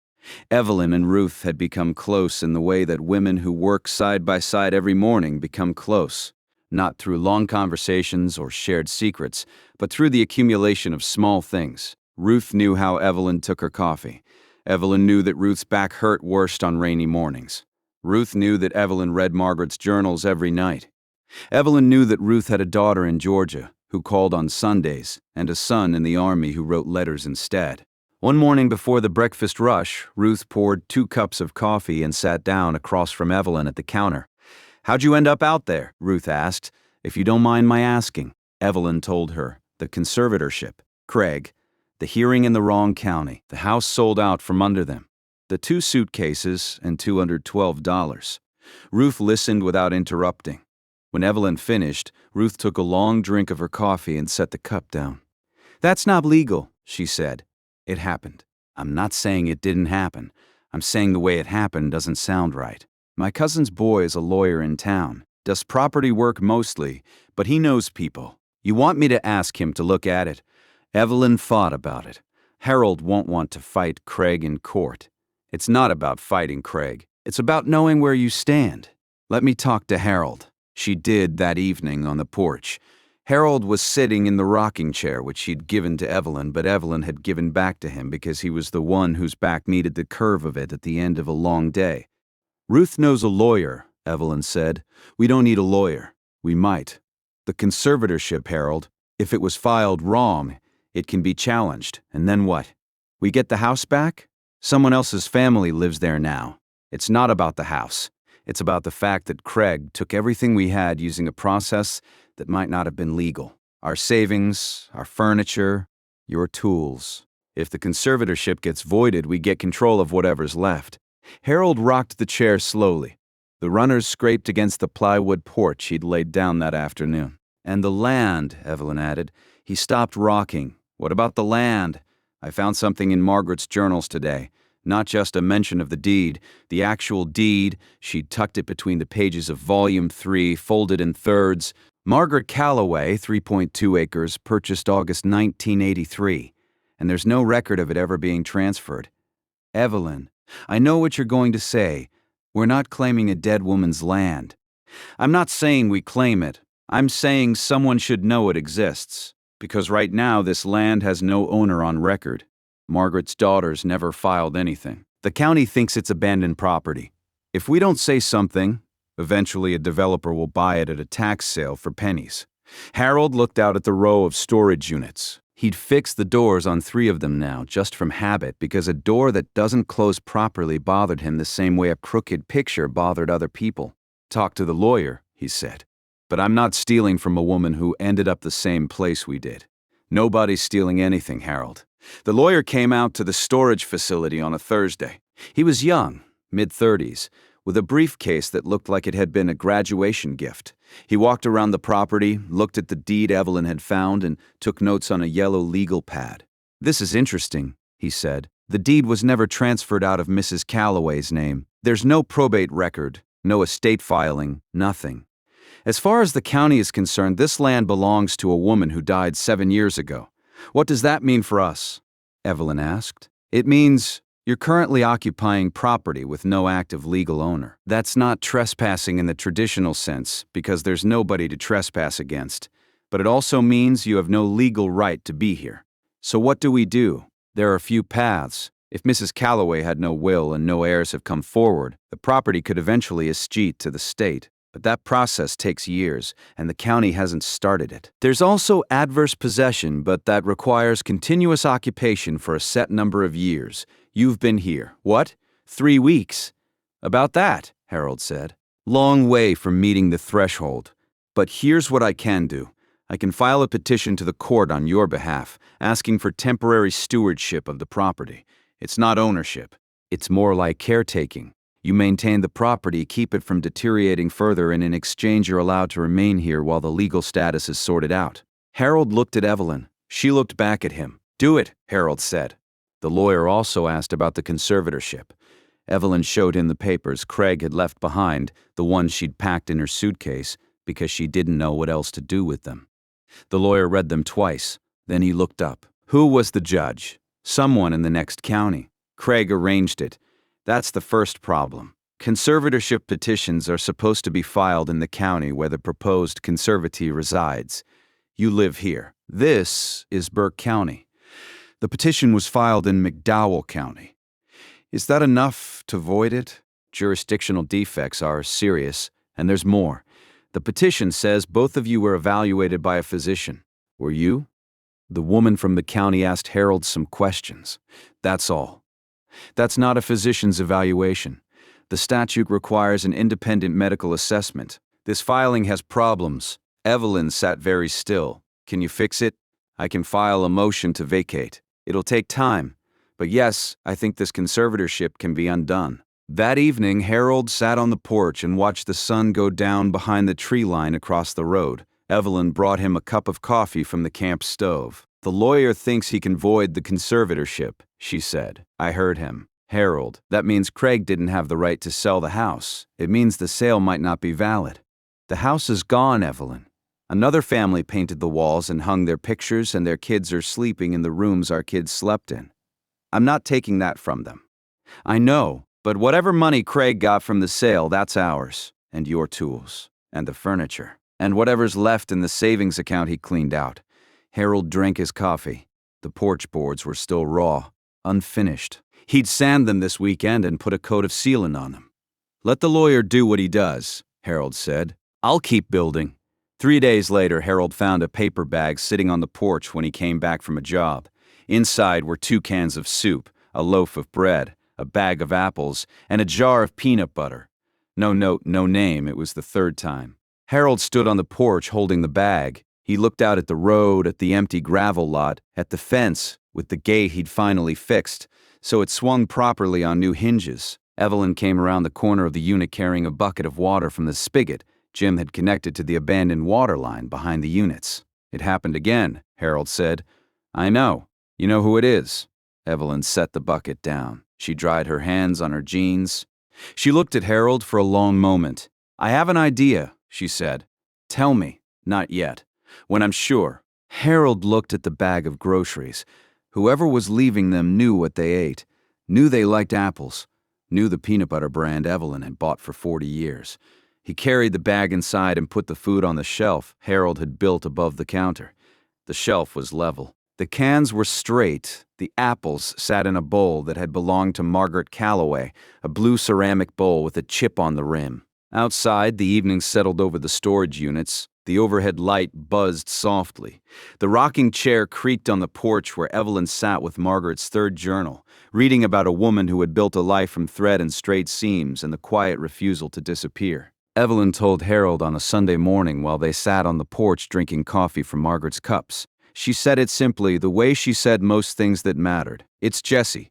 Evelyn and Ruth had become close in the way that women who work side by side every morning become close. Not through long conversations or shared secrets, but through the accumulation of small things. Ruth knew how Evelyn took her coffee. Evelyn knew that Ruth's back hurt worst on rainy mornings. Ruth knew that Evelyn read Margaret's journals every night. Evelyn knew that Ruth had a daughter in Georgia who called on Sundays, and a son in the army who wrote letters instead. One morning before the breakfast rush, Ruth poured 2 cups of coffee and sat down across from Evelyn at the counter. "How'd you end up out there?" Ruth asked. "If you don't mind my asking." Evelyn told her. "The conservatorship. Craig. The hearing in the wrong county. The house sold out from under them. The 2 suitcases and $212. Ruth listened without interrupting. When Evelyn finished, Ruth took a long drink of her coffee and set the cup down. "That's not legal," she said. "It happened. I'm not saying it didn't happen. I'm saying the way it happened doesn't sound right. My cousin's boy is a lawyer in town, does property work mostly, but he knows people. You want me to ask him to look at it?" Evelyn thought about it. Harold won't want to fight Craig in court. It's not about fighting Craig. It's about knowing where you stand. "Let me talk to Harold." She did that evening on the porch. Harold was sitting in the rocking chair which she'd given to Evelyn, but Evelyn had given back to him because he was the one whose back needed the curve of it at the end of a long day. "Ruth knows a lawyer," Evelyn said. "We don't need a lawyer. We might. The conservatorship, Harold, if it was filed wrong, it can be challenged. And then what? We get the house back? Someone else's family lives there now. It's not about the house. It's about the fact that Craig took everything we had using a process that might not have been legal. Our savings, our furniture, your tools. If the conservatorship gets voided, we get control of whatever's left." Harold rocked the chair slowly. The runners scraped against the plywood porch he'd laid down that afternoon. "And the land," Evelyn added. He stopped rocking. "What about the land? I found something in Margaret's journals today. Not just a mention of the deed. The actual deed, she'd tucked it between the pages of Volume 3, folded in thirds. Margaret Calloway, 3.2 acres, purchased August 1983. And there's no record of it ever being transferred." "Evelyn, I know what you're going to say. We're not claiming a dead woman's land." "I'm not saying we claim it. I'm saying someone should know it exists. Because right now this land has no owner on record. Margaret's daughters never filed anything. The county thinks it's abandoned property. If we don't say something, eventually a developer will buy it at a tax sale for pennies." Harold looked out at the row of storage units. He'd fixed the doors on 3 of them now, just from habit, because a door that doesn't close properly bothered him the same way a crooked picture bothered other people. "Talk to the lawyer," he said. "But I'm not stealing from a woman who ended up the same place we did. Nobody's stealing anything, Harold. The lawyer came out to the storage facility on a Thursday. He was young, mid-30s, with a briefcase that looked like it had been a graduation gift. He walked around the property, looked at the deed Evelyn had found, and took notes on a yellow legal pad. "This is interesting," he said. "The deed was never transferred out of Mrs. Calloway's name. There's no probate record, no estate filing, nothing. As far as the county is concerned, this land belongs to a woman who died 7 years ago. What does that mean for us?" Evelyn asked. "It means you're currently occupying property with no active legal owner. That's not trespassing in the traditional sense, because there's nobody to trespass against. But it also means you have no legal right to be here. So what do we do? There are a few paths. If Mrs. Calloway had no will and no heirs have come forward, the property could eventually escheat to the state. But that process takes years, and the county hasn't started it. There's also adverse possession, but that requires continuous occupation for a set number of years. You've been here, what? 3 weeks? About that, Harold said. Long way from meeting the threshold. But here's what I can do. I can file a petition to the court on your behalf, asking for temporary stewardship of the property. It's not ownership. It's more like caretaking. You maintain the property, keep it from deteriorating further, and in exchange you're allowed to remain here while the legal status is sorted out. Harold looked at Evelyn. She looked back at him. "Do it," Harold said. The lawyer also asked about the conservatorship. Evelyn showed him the papers Craig had left behind, the ones she'd packed in her suitcase, because she didn't know what else to do with them. The lawyer read them twice. Then he looked up. Who was the judge? Someone in the next county. Craig arranged it. That's the first problem. Conservatorship petitions are supposed to be filed in the county where the proposed conservatee resides. You live here. This is Burke County. The petition was filed in McDowell County. Is that enough to void it? Jurisdictional defects are serious, and there's more. The petition says both of you were evaluated by a physician. Were you? The woman from the county asked Harold some questions. That's all. That's not a physician's evaluation. The statute requires an independent medical assessment. This filing has problems. Evelyn sat very still. Can you fix it? I can file a motion to vacate. It'll take time. But yes, I think this conservatorship can be undone. That evening, Harold sat on the porch and watched the sun go down behind the tree line across the road. Evelyn brought him a cup of coffee from the camp stove. The lawyer thinks he can void the conservatorship, she said. I heard him. Harold, that means Craig didn't have the right to sell the house. It means the sale might not be valid. The house is gone, Evelyn. Another family painted the walls and hung their pictures, and their kids are sleeping in the rooms our kids slept in. I'm not taking that from them. I know, but whatever money Craig got from the sale, that's ours, and your tools, and the furniture, and whatever's left in the savings account he cleaned out. Harold drank his coffee. The porch boards were still raw, unfinished. He'd sand them this weekend and put a coat of sealant on them. Let the lawyer do what he does, Harold said. I'll keep building. 3 days later, Harold found a paper bag sitting on the porch when he came back from a job. Inside were 2 cans of soup, a loaf of bread, a bag of apples, and a jar of peanut butter. No note, no name. It was the 3rd time. Harold stood on the porch holding the bag. He looked out at the road, at the empty gravel lot, at the fence, with the gate he'd finally fixed, so it swung properly on new hinges. Evelyn came around the corner of the unit carrying a bucket of water from the spigot Jim had connected to the abandoned water line behind the units. It happened again, Harold said. I know. You know who it is. Evelyn set the bucket down. She dried her hands on her jeans. She looked at Harold for a long moment. I have an idea, she said. Tell me. Not yet. When I'm sure. Harold looked at the bag of groceries. Whoever was leaving them knew what they ate, knew they liked apples, knew the peanut butter brand Evelyn had bought for 40 years. He carried the bag inside and put the food on the shelf Harold had built above the counter. The shelf was level. The cans were straight. The apples sat in a bowl that had belonged to Margaret Calloway, a blue ceramic bowl with a chip on the rim. Outside, the evening settled over the storage units. The overhead light buzzed softly. The rocking chair creaked on the porch where Evelyn sat with Margaret's 3rd journal, reading about a woman who had built a life from thread and straight seams and the quiet refusal to disappear. Evelyn told Harold on a Sunday morning while they sat on the porch drinking coffee from Margaret's cups. She said it simply, the way she said most things that mattered. "It's Jesse."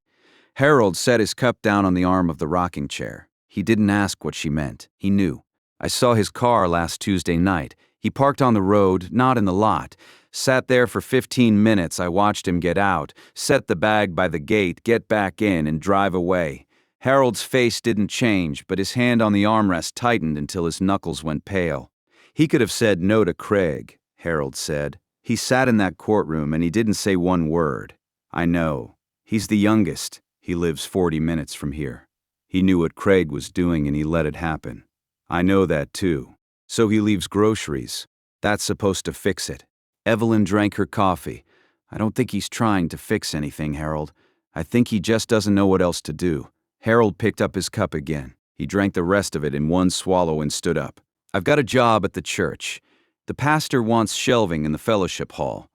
Harold set his cup down on the arm of the rocking chair. He didn't ask what she meant. He knew. "I saw his car last Tuesday night. He parked on the road, not in the lot. Sat there for 15 minutes. I watched him get out, set the bag by the gate, get back in, and drive away." Harold's face didn't change, but his hand on the armrest tightened until his knuckles went pale. He could have said no to Craig, Harold said. He sat in that courtroom and he didn't say one word. "I know. He's the youngest. He lives 40 minutes from here." He knew what Craig was doing and he let it happen. "I know that too. So he leaves groceries. That's supposed to fix it." Evelyn drank her coffee. "I don't think he's trying to fix anything, Harold. I think he just doesn't know what else to do." Harold picked up his cup again. He drank the rest of it in one swallow and stood up. "I've got a job at the church. The pastor wants shelving in the fellowship hall."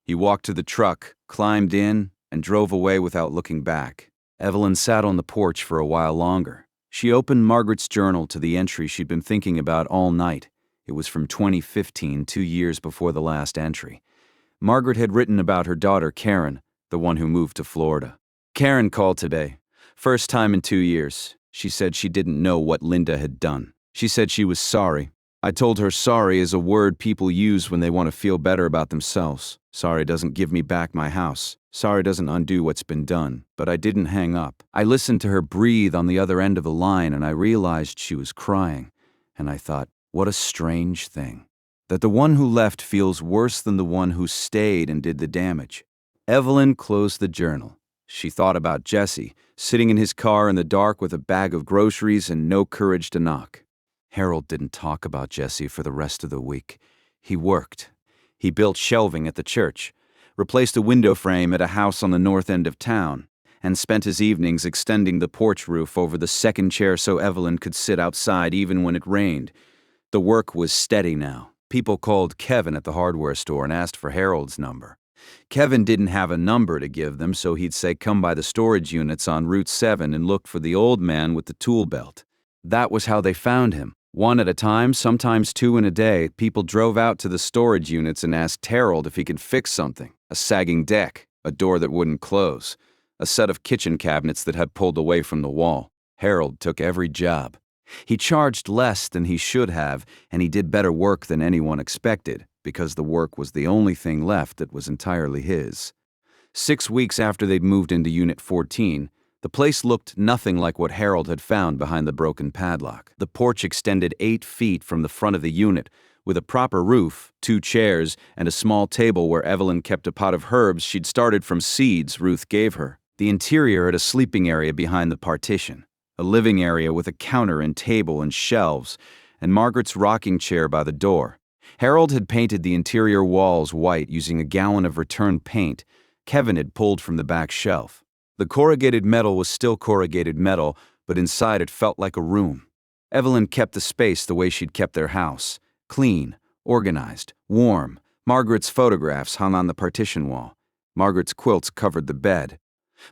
He walked to the truck, climbed in, and drove away without looking back. Evelyn sat on the porch for a while longer. She opened Margaret's journal to the entry she'd been thinking about all night. It was from 2015, 2 years before the last entry. Margaret had written about her daughter, Karen, the one who moved to Florida. "Karen called today. First time in 2 years. She said she didn't know what Linda had done. She said she was sorry. I told her sorry is a word people use when they want to feel better about themselves. Sorry doesn't give me back my house. Sorry doesn't undo what's been done." But I didn't hang up. I listened to her breathe on the other end of the line and I realized she was crying. And I thought, what a strange thing. That the one who left feels worse than the one who stayed and did the damage. Evelyn closed the journal. She thought about Jesse, sitting in his car in the dark with a bag of groceries and no courage to knock. Harold didn't talk about Jesse for the rest of the week. He worked. He built shelving at the church, replaced a window frame at a house on the north end of town, and spent his evenings extending the porch roof over the second chair so Evelyn could sit outside even when it rained. The work was steady now. People called Kevin at the hardware store and asked for Harold's number. Kevin didn't have a number to give them, so he'd say come by the storage units on Route 7 and look for the old man with the tool belt. That was how they found him. One at a time, sometimes two in a day, people drove out to the storage units and asked Harold if he could fix something. A sagging deck, a door that wouldn't close, a set of kitchen cabinets that had pulled away from the wall. Harold took every job. He charged less than he should have, and he did better work than anyone expected, because the work was the only thing left that was entirely his. 6 weeks after they'd moved into Unit 14, the place looked nothing like what Harold had found behind the broken padlock. The porch extended 8 feet from the front of the unit, with a proper roof, 2 chairs, and a small table where Evelyn kept a pot of herbs she'd started from seeds Ruth gave her. The interior had a sleeping area behind the partition, a living area with a counter and table and shelves, and Margaret's rocking chair by the door. Harold had painted the interior walls white using a gallon of returned paint Kevin had pulled from the back shelf. The corrugated metal was still corrugated metal, but inside it felt like a room. Evelyn kept the space the way she'd kept their house. Clean, organized, warm. Margaret's photographs hung on the partition wall. Margaret's quilts covered the bed.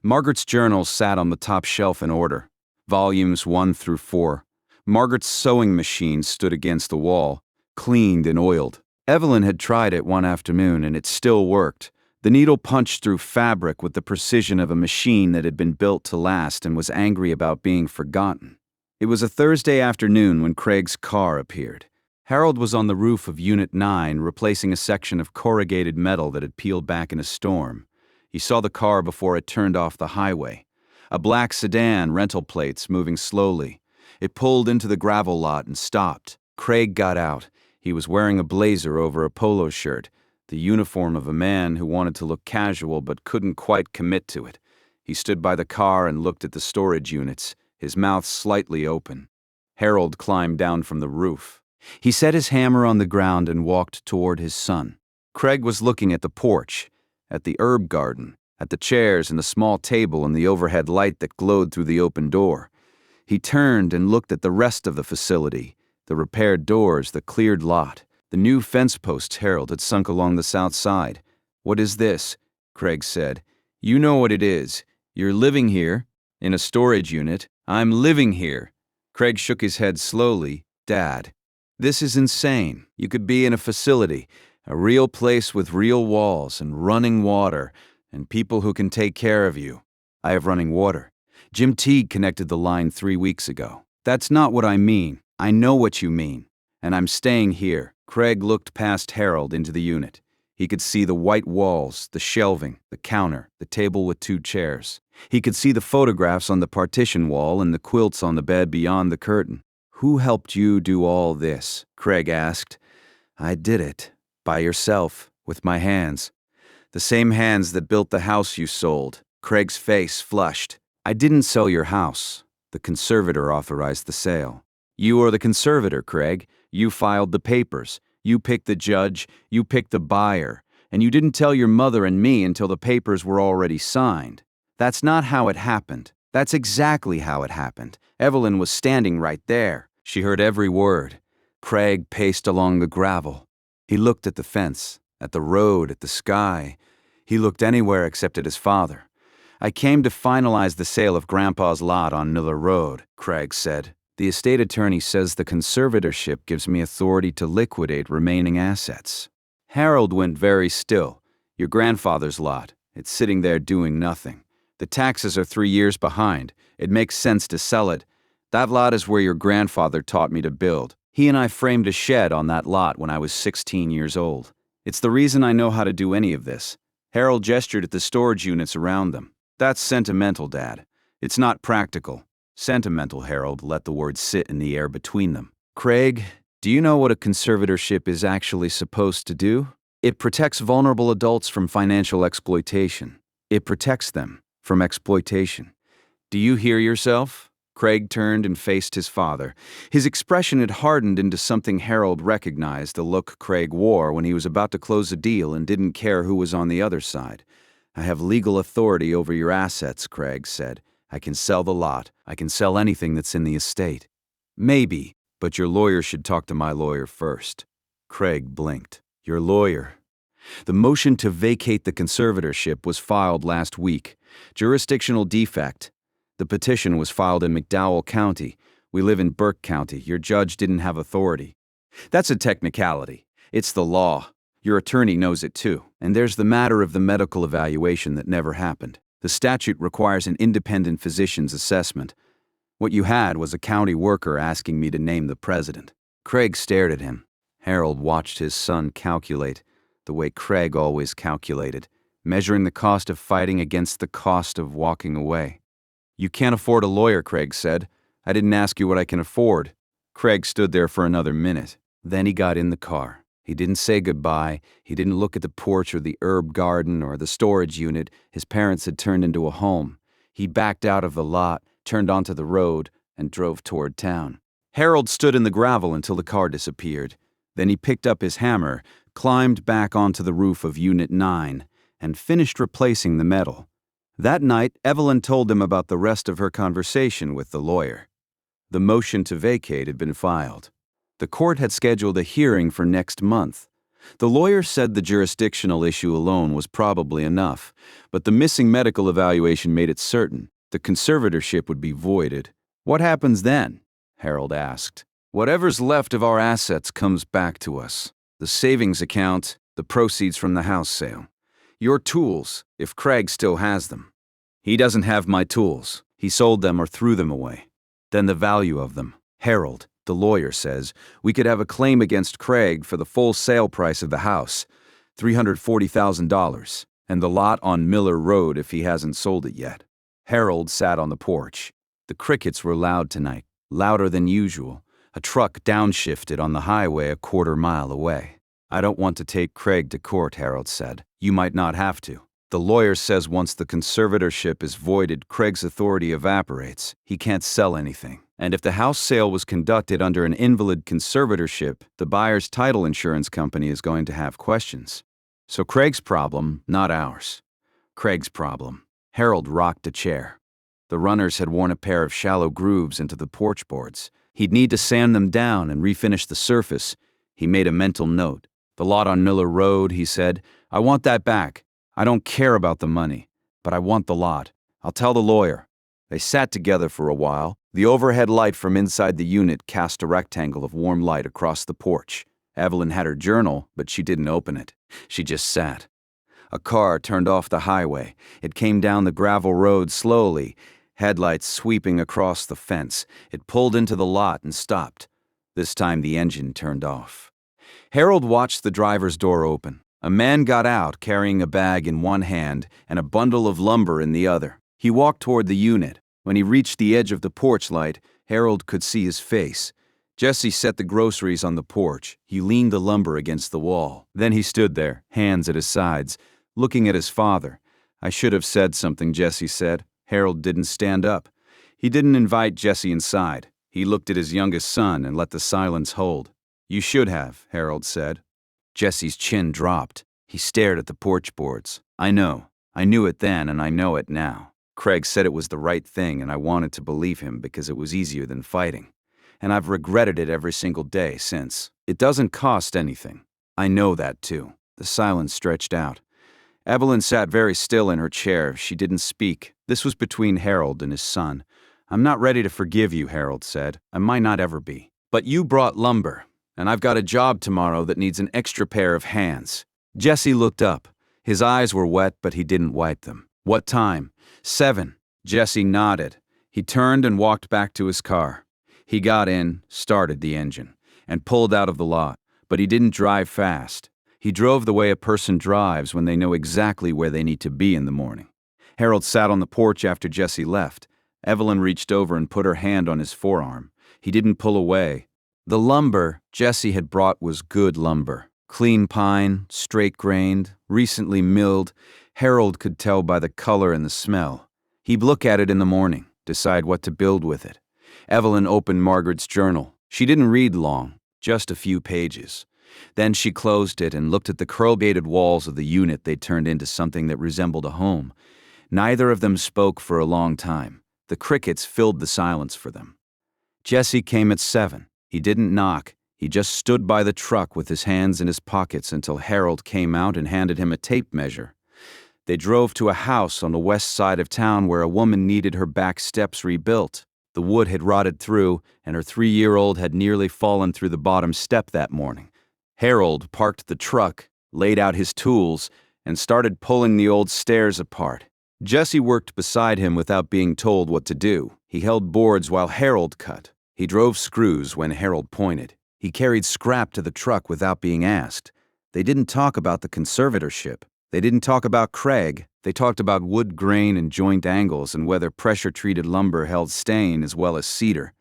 Margaret's journals sat on the top shelf in order. Volumes 1 through 4. Margaret's sewing machine stood against the wall, cleaned and oiled. Evelyn had tried it one afternoon and it still worked. The needle punched through fabric with the precision of a machine that had been built to last and was angry about being forgotten. It was a Thursday afternoon when Craig's car appeared. Harold was on the roof of Unit 9 replacing a section of corrugated metal that had peeled back in a storm. He saw the car before it turned off the highway. A black sedan, rental plates, moving slowly. It pulled into the gravel lot and stopped. Craig got out. He was wearing a blazer over a polo shirt, the uniform of a man who wanted to look casual but couldn't quite commit to it. He stood by the car and looked at the storage units, his mouth slightly open. Harold climbed down from the roof. He set his hammer on the ground and walked toward his son. Craig was looking at the porch, at the herb garden, at the chairs and the small table and the overhead light that glowed through the open door. He turned and looked at the rest of the facility, the repaired doors, the cleared lot. The new fence posts Harold had sunk along the south side. "What is this?" Craig said. "You know what it is. You're living here, in a storage unit. I'm living here." Craig shook his head slowly. "Dad, this is insane. You could be in a facility, A real place with real walls and running water and people who can take care of you. I have running water. Jim Teague connected the line 3 weeks ago. That's not what I mean. I know what you mean. And I'm staying here. Craig looked past Harold into the unit. He could see the white walls, the shelving, the counter, the table with 2 chairs. He could see the photographs on the partition wall and the quilts on the bed beyond the curtain. Who helped you do all this? Craig asked. I did it. By yourself, with my hands. The same hands that built the house you sold. Craig's face flushed. I didn't sell your house. The conservator authorized the sale. You are the conservator, Craig. You filed the papers. You picked the judge. You picked the buyer. And you didn't tell your mother and me until the papers were already signed. That's not how it happened. That's exactly how it happened. Evelyn was standing right there. She heard every word. Craig paced along the gravel. He looked at the fence, at the road, at the sky. He looked anywhere except at his father. I came to finalize the sale of Grandpa's lot on Miller Road, Craig said. The estate attorney says the conservatorship gives me authority to liquidate remaining assets. Harold went very still. Your grandfather's lot. It's sitting there doing nothing. The taxes are 3 years behind. It makes sense to sell it. That lot is where your grandfather taught me to build. He and I framed a shed on that lot when I was 16 years old. It's the reason I know how to do any of this. Harold gestured at the storage units around them. That's sentimental, Dad. It's not practical. Sentimental, Harold let the words sit in the air between them. Craig, do you know what a conservatorship is actually supposed to do? It protects vulnerable adults from financial exploitation. It protects them from exploitation. Do you hear yourself? Craig turned and faced his father. His expression had hardened into something Harold recognized, the look Craig wore when he was about to close a deal and didn't care who was on the other side. I have legal authority over your assets, Craig said. I can sell the lot. I can sell anything that's in the estate. Maybe, but your lawyer should talk to my lawyer first. Craig blinked. Your lawyer? The motion to vacate the conservatorship was filed last week. Jurisdictional defect. The petition was filed in McDowell County. We live in Burke County. Your judge didn't have authority. That's a technicality. It's the law. Your attorney knows it too. And there's the matter of the medical evaluation that never happened. The statute requires an independent physician's assessment. What you had was a county worker asking me to name the president. Craig stared at him. Harold watched his son calculate, the way Craig always calculated, measuring the cost of fighting against the cost of walking away. You can't afford a lawyer, Craig said. I didn't ask you what I can afford. Craig stood there for another minute. Then he got in the car. He didn't say goodbye. He didn't look at the porch or the herb garden or the storage unit his parents had turned into a home. He backed out of the lot, turned onto the road, and drove toward town. Harold stood in the gravel until the car disappeared. Then he picked up his hammer, climbed back onto the roof of Unit 9, and finished replacing the metal. That night, Evelyn told him about the rest of her conversation with the lawyer. The motion to vacate had been filed. The court had scheduled a hearing for next month. The lawyer said the jurisdictional issue alone was probably enough, but the missing medical evaluation made it certain the conservatorship would be voided. What happens then? Harold asked. Whatever's left of our assets comes back to us. The savings account, the proceeds from the house sale. Your tools, if Craig still has them. He doesn't have my tools. He sold them or threw them away. Then the value of them. Harold, the lawyer says, we could have a claim against Craig for the full sale price of the house, $340,000, and the lot on Miller Road if he hasn't sold it yet. Harold sat on the porch. The crickets were loud tonight, louder than usual. A truck downshifted on the highway a quarter mile away. I don't want to take Craig to court, Harold said. You might not have to. The lawyer says once the conservatorship is voided, Craig's authority evaporates. He can't sell anything. And if the house sale was conducted under an invalid conservatorship, the buyer's title insurance company is going to have questions. So Craig's problem, not ours. Craig's problem. Harold rocked a chair. The runners had worn a pair of shallow grooves into the porch boards. He'd need to sand them down and refinish the surface. He made a mental note. The lot on Miller Road, he said. I want that back. I don't care about the money, but I want the lot. I'll tell the lawyer. They sat together for a while. The overhead light from inside the unit cast a rectangle of warm light across the porch. Evelyn had her journal, but she didn't open it. She just sat. A car turned off the highway. It came down the gravel road slowly, headlights sweeping across the fence. It pulled into the lot and stopped. This time the engine turned off. Harold watched the driver's door open. A man got out, carrying a bag in one hand and a bundle of lumber in the other. He walked toward the unit. When he reached the edge of the porch light, Harold could see his face. Jesse set the groceries on the porch. He leaned the lumber against the wall. Then he stood there, hands at his sides, looking at his father. "I should have said something," Jesse said. Harold didn't stand up. He didn't invite Jesse inside. He looked at his youngest son and let the silence hold. "You should have," Harold said. Jesse's chin dropped. He stared at the porch boards. "I know. I knew it then and I know it now. Craig said it was the right thing and I wanted to believe him because it was easier than fighting. And I've regretted it every single day since. It doesn't cost anything. I know that too." The silence stretched out. Evelyn sat very still in her chair. She didn't speak. This was between Harold and his son. "I'm not ready to forgive you," Harold said. "I might not ever be. But you brought lumber, and I've got a job tomorrow that needs an extra pair of hands." Jesse looked up. His eyes were wet, but he didn't wipe them. "What time?" 7. Jesse nodded. He turned and walked back to his car. He got in, started the engine, and pulled out of the lot, but he didn't drive fast. He drove the way a person drives when they know exactly where they need to be in the morning. Harold sat on the porch after Jesse left. Evelyn reached over and put her hand on his forearm. He didn't pull away. The lumber Jesse had brought was good lumber. Clean pine, straight-grained, recently milled. Harold could tell by the color and the smell. He'd look at it in the morning, decide what to build with it. Evelyn opened Margaret's journal. She didn't read long, just a few pages. Then she closed it and looked at the corrugated walls of the unit they'd turned into something that resembled a home. Neither of them spoke for a long time. The crickets filled the silence for them. Jesse came at 7. He didn't knock. He just stood by the truck with his hands in his pockets until Harold came out and handed him a tape measure. They drove to a house on the west side of town where a woman needed her back steps rebuilt. The wood had rotted through, and her 3-year-old had nearly fallen through the bottom step that morning. Harold parked the truck, laid out his tools, and started pulling the old stairs apart. Jesse worked beside him without being told what to do. He held boards while Harold cut. He drove screws when Harold pointed. He carried scrap to the truck without being asked. They didn't talk about the conservatorship. They didn't talk about Craig. They talked about wood grain and joint angles and whether pressure-treated lumber held stain as well as cedar.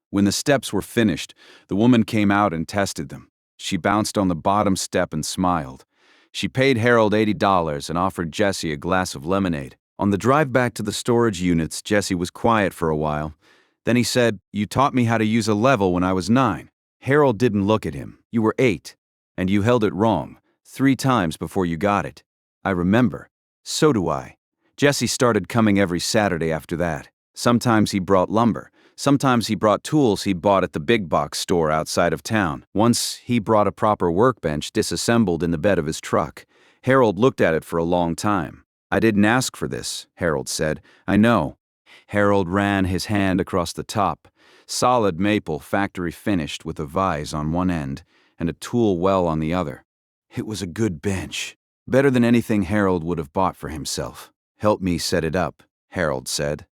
When the steps were finished, the woman came out and tested them. She bounced on the bottom step and smiled. She paid Harold $80 and offered Jesse a glass of lemonade. On the drive back to the storage units, Jesse was quiet for a while. Then he said, "You taught me how to use a level when I was 9. Harold didn't look at him. "You were 8, and you held it wrong, 3 times before you got it." "I remember." "So do I." Jesse started coming every Saturday after that. Sometimes he brought lumber. Sometimes he brought tools he'd bought at the big box store outside of town. Once he brought a proper workbench disassembled in the bed of his truck. Harold looked at it for a long time. "I didn't ask for this," Harold said. "I know." Harold ran his hand across the top. Solid maple, factory finished with a vise on one end and a tool well on the other. It was a good bench. Better than anything Harold would have bought for himself. "Help me set it up," Harold said.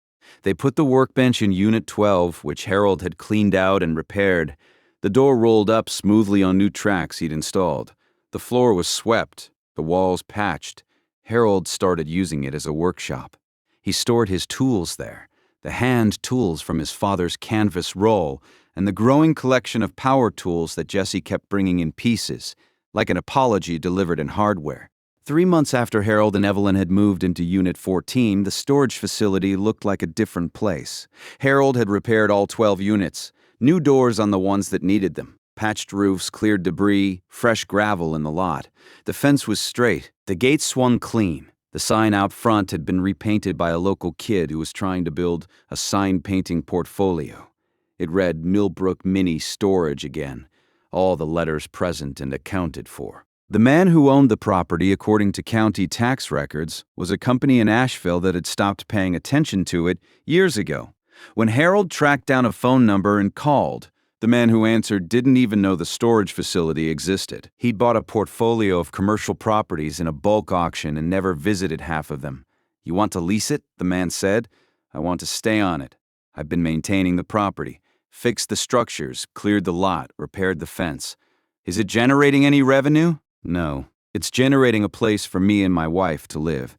They put the workbench in Unit 12, which Harold had cleaned out and repaired. The door rolled up smoothly on new tracks he'd installed. The floor was swept, the walls patched. Harold started using it as a workshop. He stored his tools there, the hand tools from his father's canvas roll, and the growing collection of power tools that Jesse kept bringing in pieces, like an apology delivered in hardware. 3 months after Harold and Evelyn had moved into Unit 14, the storage facility looked like a different place. Harold had repaired all 12 units, new doors on the ones that needed them, patched roofs, cleared debris, fresh gravel in the lot. The fence was straight, the gate swung clean. The sign out front had been repainted by a local kid who was trying to build a sign painting portfolio. It read Millbrook Mini Storage again, all the letters present and accounted for. The man who owned the property, according to county tax records, was a company in Asheville that had stopped paying attention to it years ago. When Harold tracked down a phone number and called, The man who answered didn't even know the storage facility existed. He'd bought a portfolio of commercial properties in a bulk auction and never visited half of them. "You want to lease it?" the man said. "I want to stay on it. I've been maintaining the property, fixed the structures, cleared the lot, repaired the fence. Is it generating any revenue? No. It's generating a place for me and my wife to live."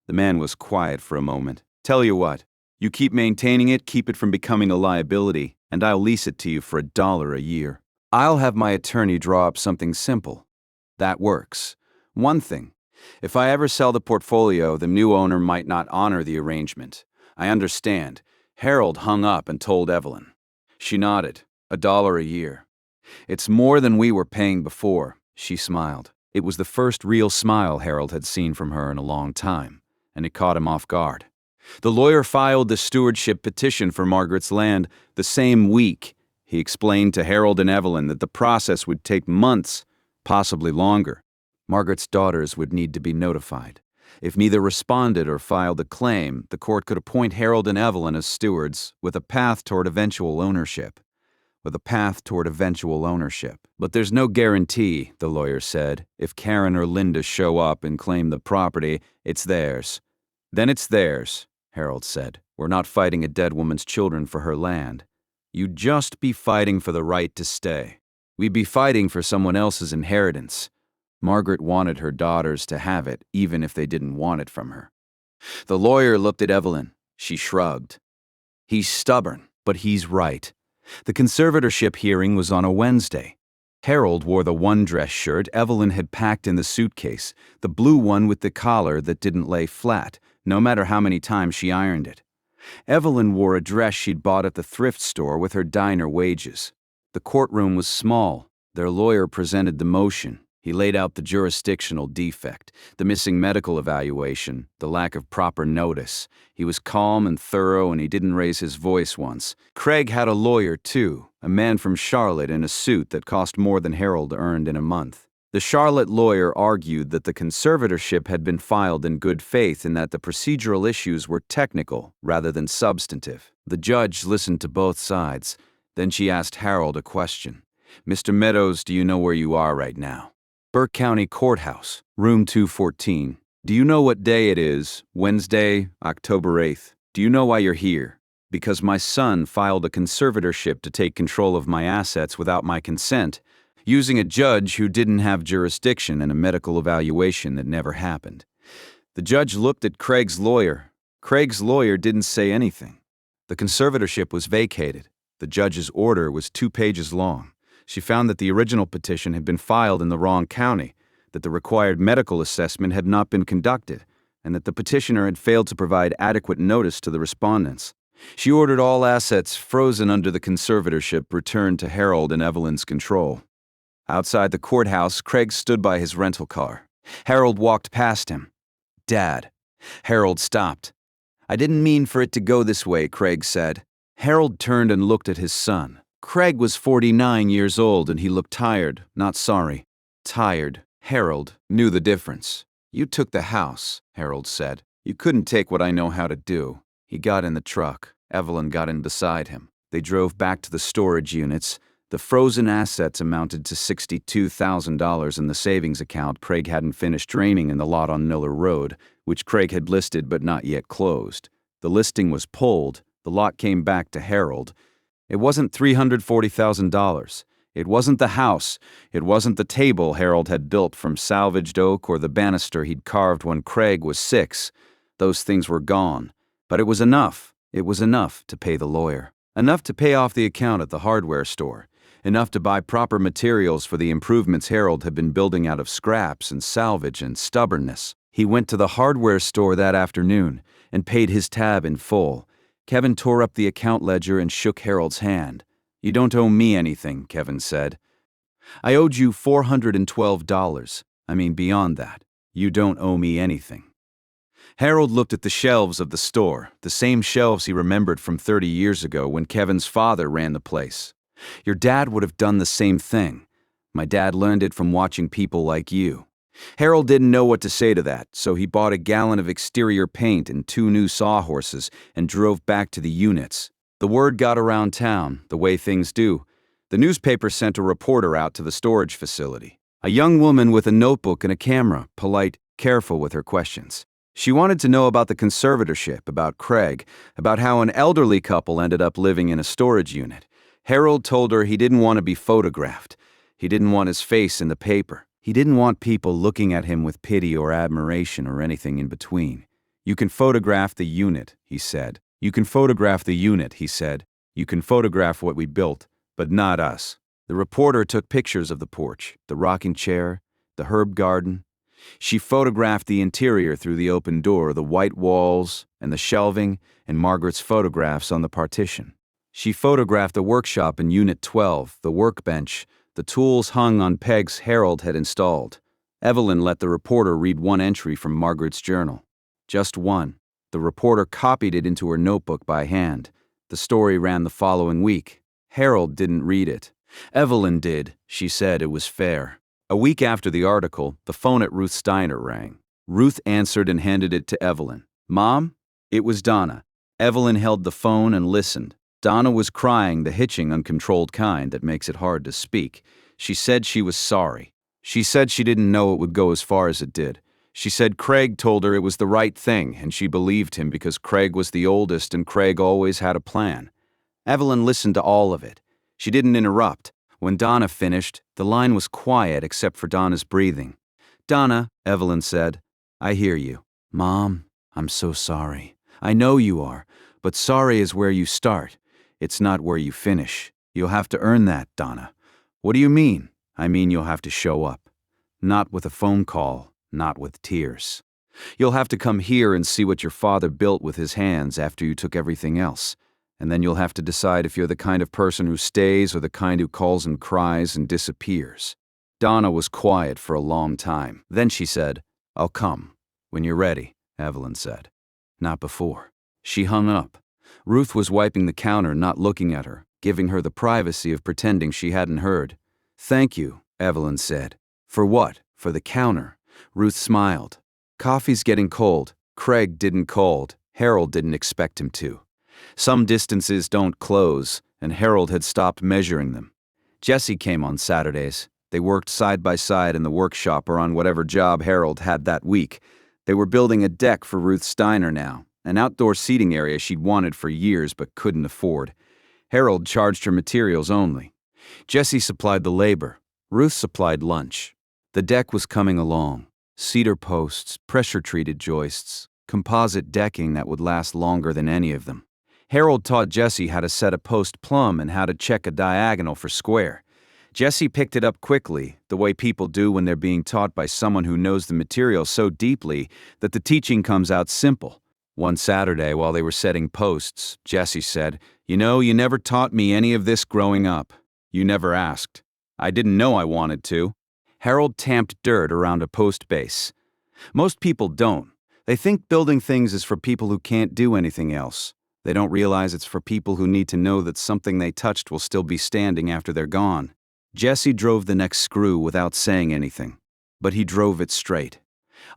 The man was quiet for a moment. "Tell you what, you keep maintaining it, keep it from becoming a liability, and I'll lease it to you for $1 a year. I'll have my attorney draw up something simple. That works. One thing, if I ever sell the portfolio, the new owner might not honor the arrangement. I understand." Harold hung up and told Evelyn. She nodded. $1 a year. "It's more than we were paying before," she smiled. It was the first real smile Harold had seen from her in a long time, and it caught him off guard. The lawyer filed the stewardship petition for Margaret's land the same week. He explained to Harold and Evelyn that the process would take months, possibly longer. Margaret's daughters would need to be notified. If neither responded or filed a claim, the court could appoint Harold and Evelyn as stewards with a path toward eventual ownership. But there's no guarantee, the lawyer said. If Karen or Linda show up and claim the property, it's theirs. Then it's theirs, Harold said. We're not fighting a dead woman's children for her land. You'd just be fighting for the right to stay. We'd be fighting for someone else's inheritance. Margaret wanted her daughters to have it, even if they didn't want it from her. The lawyer looked at Evelyn. She shrugged. He's stubborn, but he's right. The conservatorship hearing was on a Wednesday. Harold wore the one dress shirt Evelyn had packed in the suitcase, the blue one with the collar that didn't lay flat, no matter how many times she ironed it. Evelyn wore a dress she'd bought at the thrift store with her diner wages. The courtroom was small. Their lawyer presented the motion. He laid out the jurisdictional defect, the missing medical evaluation, the lack of proper notice. He was calm and thorough, and he didn't raise his voice once. Craig had a lawyer, too, a man from Charlotte in a suit that cost more than Harold earned in a month. The Charlotte lawyer argued that the conservatorship had been filed in good faith and that the procedural issues were technical rather than substantive. The judge listened to both sides. Then she asked Harold a question. "Mr. Meadows, do you know where you are right now?" "Burke County Courthouse, room 214. "Do you know what day it is? Wednesday, October 8th. "Do you know why you're here?" "Because my son filed a conservatorship to take control of my assets without my consent, using a judge who didn't have jurisdiction and a medical evaluation that never happened." The judge looked at Craig's lawyer. Craig's lawyer didn't say anything. The conservatorship was vacated. The judge's order was 2 pages long. She found that the original petition had been filed in the wrong county, that the required medical assessment had not been conducted, and that the petitioner had failed to provide adequate notice to the respondents. She ordered all assets frozen under the conservatorship returned to Harold and Evelyn's control. Outside the courthouse, Craig stood by his rental car. Harold walked past him. "Dad." Harold stopped. "I didn't mean for it to go this way," Craig said. Harold turned and looked at his son. Craig was 49 years old and he looked tired, not sorry. Tired. Harold knew the difference. "You took the house," Harold said. "You couldn't take what I know how to do." He got in the truck. Evelyn got in beside him. They drove back to the storage units. The frozen assets amounted to $62,000 in the savings account Craig hadn't finished draining in the lot on Miller Road, which Craig had listed but not yet closed. The listing was pulled. The lot came back to Harold. It wasn't $340,000. It wasn't the house. It wasn't the table Harold had built from salvaged oak or the banister he'd carved when Craig was 6. Those things were gone. But it was enough. It was enough to pay the lawyer. Enough to pay off the account at the hardware store. Enough to buy proper materials for the improvements Harold had been building out of scraps and salvage and stubbornness. He went to the hardware store that afternoon and paid his tab in full. Kevin tore up the account ledger and shook Harold's hand. "You don't owe me anything," Kevin said. "I owed you $412. I mean, beyond that. You don't owe me anything." Harold looked at the shelves of the store, the same shelves he remembered from 30 years ago when Kevin's father ran the place. "Your dad would have done the same thing. My dad learned it from watching people like you." Harold didn't know what to say to that, so he bought a gallon of exterior paint and 2 new sawhorses and drove back to the units. The word got around town, the way things do. The newspaper sent a reporter out to the storage facility. A young woman with a notebook and a camera, polite, careful with her questions. She wanted to know about the conservatorship, about Craig, about how an elderly couple ended up living in a storage unit. Harold told her he didn't want to be photographed. He didn't want his face in the paper. He didn't want people looking at him with pity or admiration or anything in between. You can photograph the unit, he said. You can photograph the unit, he said. You can photograph what we built, but not us. The reporter took pictures of the porch, the rocking chair, the herb garden. She photographed the interior through the open door, the white walls, and the shelving, and Margaret's photographs on the partition. She photographed the workshop in Unit 12, the workbench, the tools hung on pegs Harold had installed. Evelyn let the reporter read one entry from Margaret's journal. Just one. The reporter copied it into her notebook by hand. The story ran the following week. Harold didn't read it. Evelyn did. She said it was fair. A week after the article, the phone at Ruth Steiner rang. Ruth answered and handed it to Evelyn. "Mom?" It was Donna. Evelyn held the phone and listened. Donna was crying, the hitching, uncontrolled kind that makes it hard to speak. She said she was sorry. She said she didn't know it would go as far as it did. She said Craig told her it was the right thing, and she believed him because Craig was the oldest and Craig always had a plan. Evelyn listened to all of it. She didn't interrupt. When Donna finished, the line was quiet except for Donna's breathing. "Donna," Evelyn said, "I hear you." "Mom, I'm so sorry. I know you are, but sorry is where you start. It's not where you finish. You'll have to earn that, Donna." "What do you mean?" "I mean you'll have to show up. Not with a phone call, not with tears. You'll have to come here and see what your father built with his hands after you took everything else. And then you'll have to decide if you're the kind of person who stays or the kind who calls and cries and disappears." Donna was quiet for a long time. Then she said, "I'll come. When you're ready," Evelyn said. "Not before." She hung up. Ruth was wiping the counter, not looking at her, giving her the privacy of pretending she hadn't heard. "Thank you," Evelyn said. "For what? For the counter." Ruth smiled. "Coffee's getting cold." Craig didn't cold. Harold didn't expect him to. Some distances don't close, and Harold had stopped measuring them. Jessie came on Saturdays. They worked side by side in the workshop or on whatever job Harold had that week. They were building a deck for Ruth Steiner now, an outdoor seating area she'd wanted for years but couldn't afford. Harold charged her materials only. Jessie supplied the labor. Ruth supplied lunch. The deck was coming along. Cedar posts, pressure-treated joists, composite decking that would last longer than any of them. Harold taught Jessie how to set a post plumb and how to check a diagonal for square. Jessie picked it up quickly, the way people do when they're being taught by someone who knows the material so deeply that the teaching comes out simple. One Saturday, while they were setting posts, Jessie said, "You know, you never taught me any of this growing up. You never asked. I didn't know I wanted to." Harold tamped dirt around a post base. "Most people don't. They think building things is for people who can't do anything else. They don't realize it's for people who need to know that something they touched will still be standing after they're gone." Jessie drove the next screw without saying anything, but he drove it straight.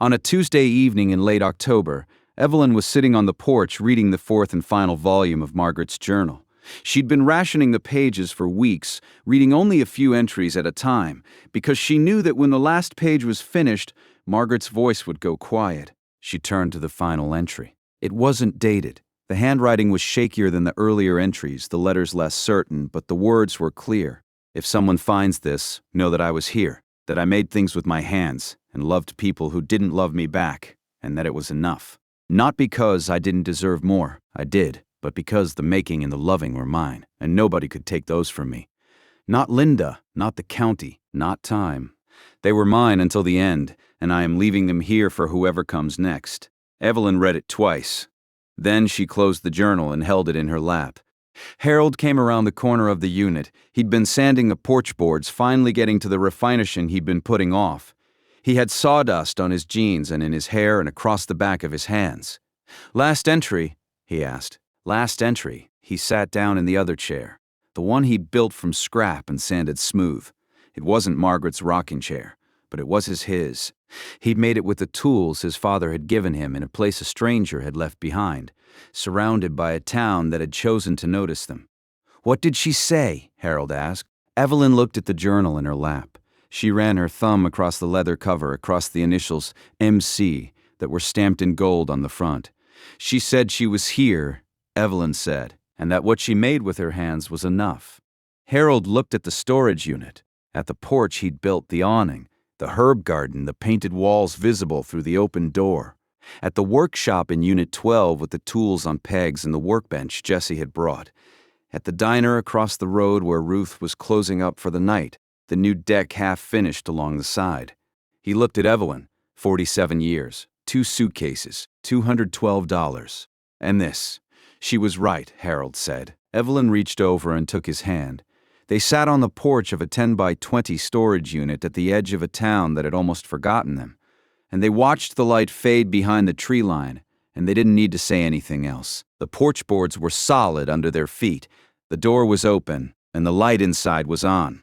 On a Tuesday evening in late October, Evelyn was sitting on the porch reading the fourth and final volume of Margaret's journal. She'd been rationing the pages for weeks, reading only a few entries at a time, because she knew that when the last page was finished, Margaret's voice would go quiet. She turned to the final entry. It wasn't dated. The handwriting was shakier than the earlier entries, the letters less certain, but the words were clear. "If someone finds this, know that I was here, that I made things with my hands, and loved people who didn't love me back, and that it was enough. Not because I didn't deserve more, I did, but because the making and the loving were mine, and nobody could take those from me. Not Linda, not the county, not time. They were mine until the end, and I am leaving them here for whoever comes next." Evelyn read it twice. Then she closed the journal and held it in her lap. Harold came around the corner of the unit. He'd been sanding the porch boards, finally getting to the refinishing he'd been putting off. He had sawdust on his jeans and in his hair and across the back of his hands. "Last entry?" he asked. "Last entry." He sat down in the other chair, the one he'd built from scrap and sanded smooth. It wasn't Margaret's rocking chair, but it was his. He'd made it with the tools his father had given him in a place a stranger had left behind, surrounded by a town that had chosen to notice them. "What did she say?" Harold asked. Evelyn looked at the journal in her lap. She ran her thumb across the leather cover, across the initials MC that were stamped in gold on the front. She said she was here, Evelyn said, and that what she made with her hands was enough. Harold looked at the storage unit, at the porch he'd built, the awning, the herb garden, the painted walls visible through the open door, at the workshop in Unit 12 with the tools on pegs and the workbench Jessie had brought, at the diner across the road where Ruth was closing up for the night, the new deck half finished along the side. He looked at Evelyn, 47 years, 2 suitcases, $212. And this. She was right, Harold said. Evelyn reached over and took his hand. They sat on the porch of a 10 by 20 storage unit at the edge of a town that had almost forgotten them. And they watched the light fade behind the tree line, and they didn't need to say anything else. The porch boards were solid under their feet. The door was open, and the light inside was on.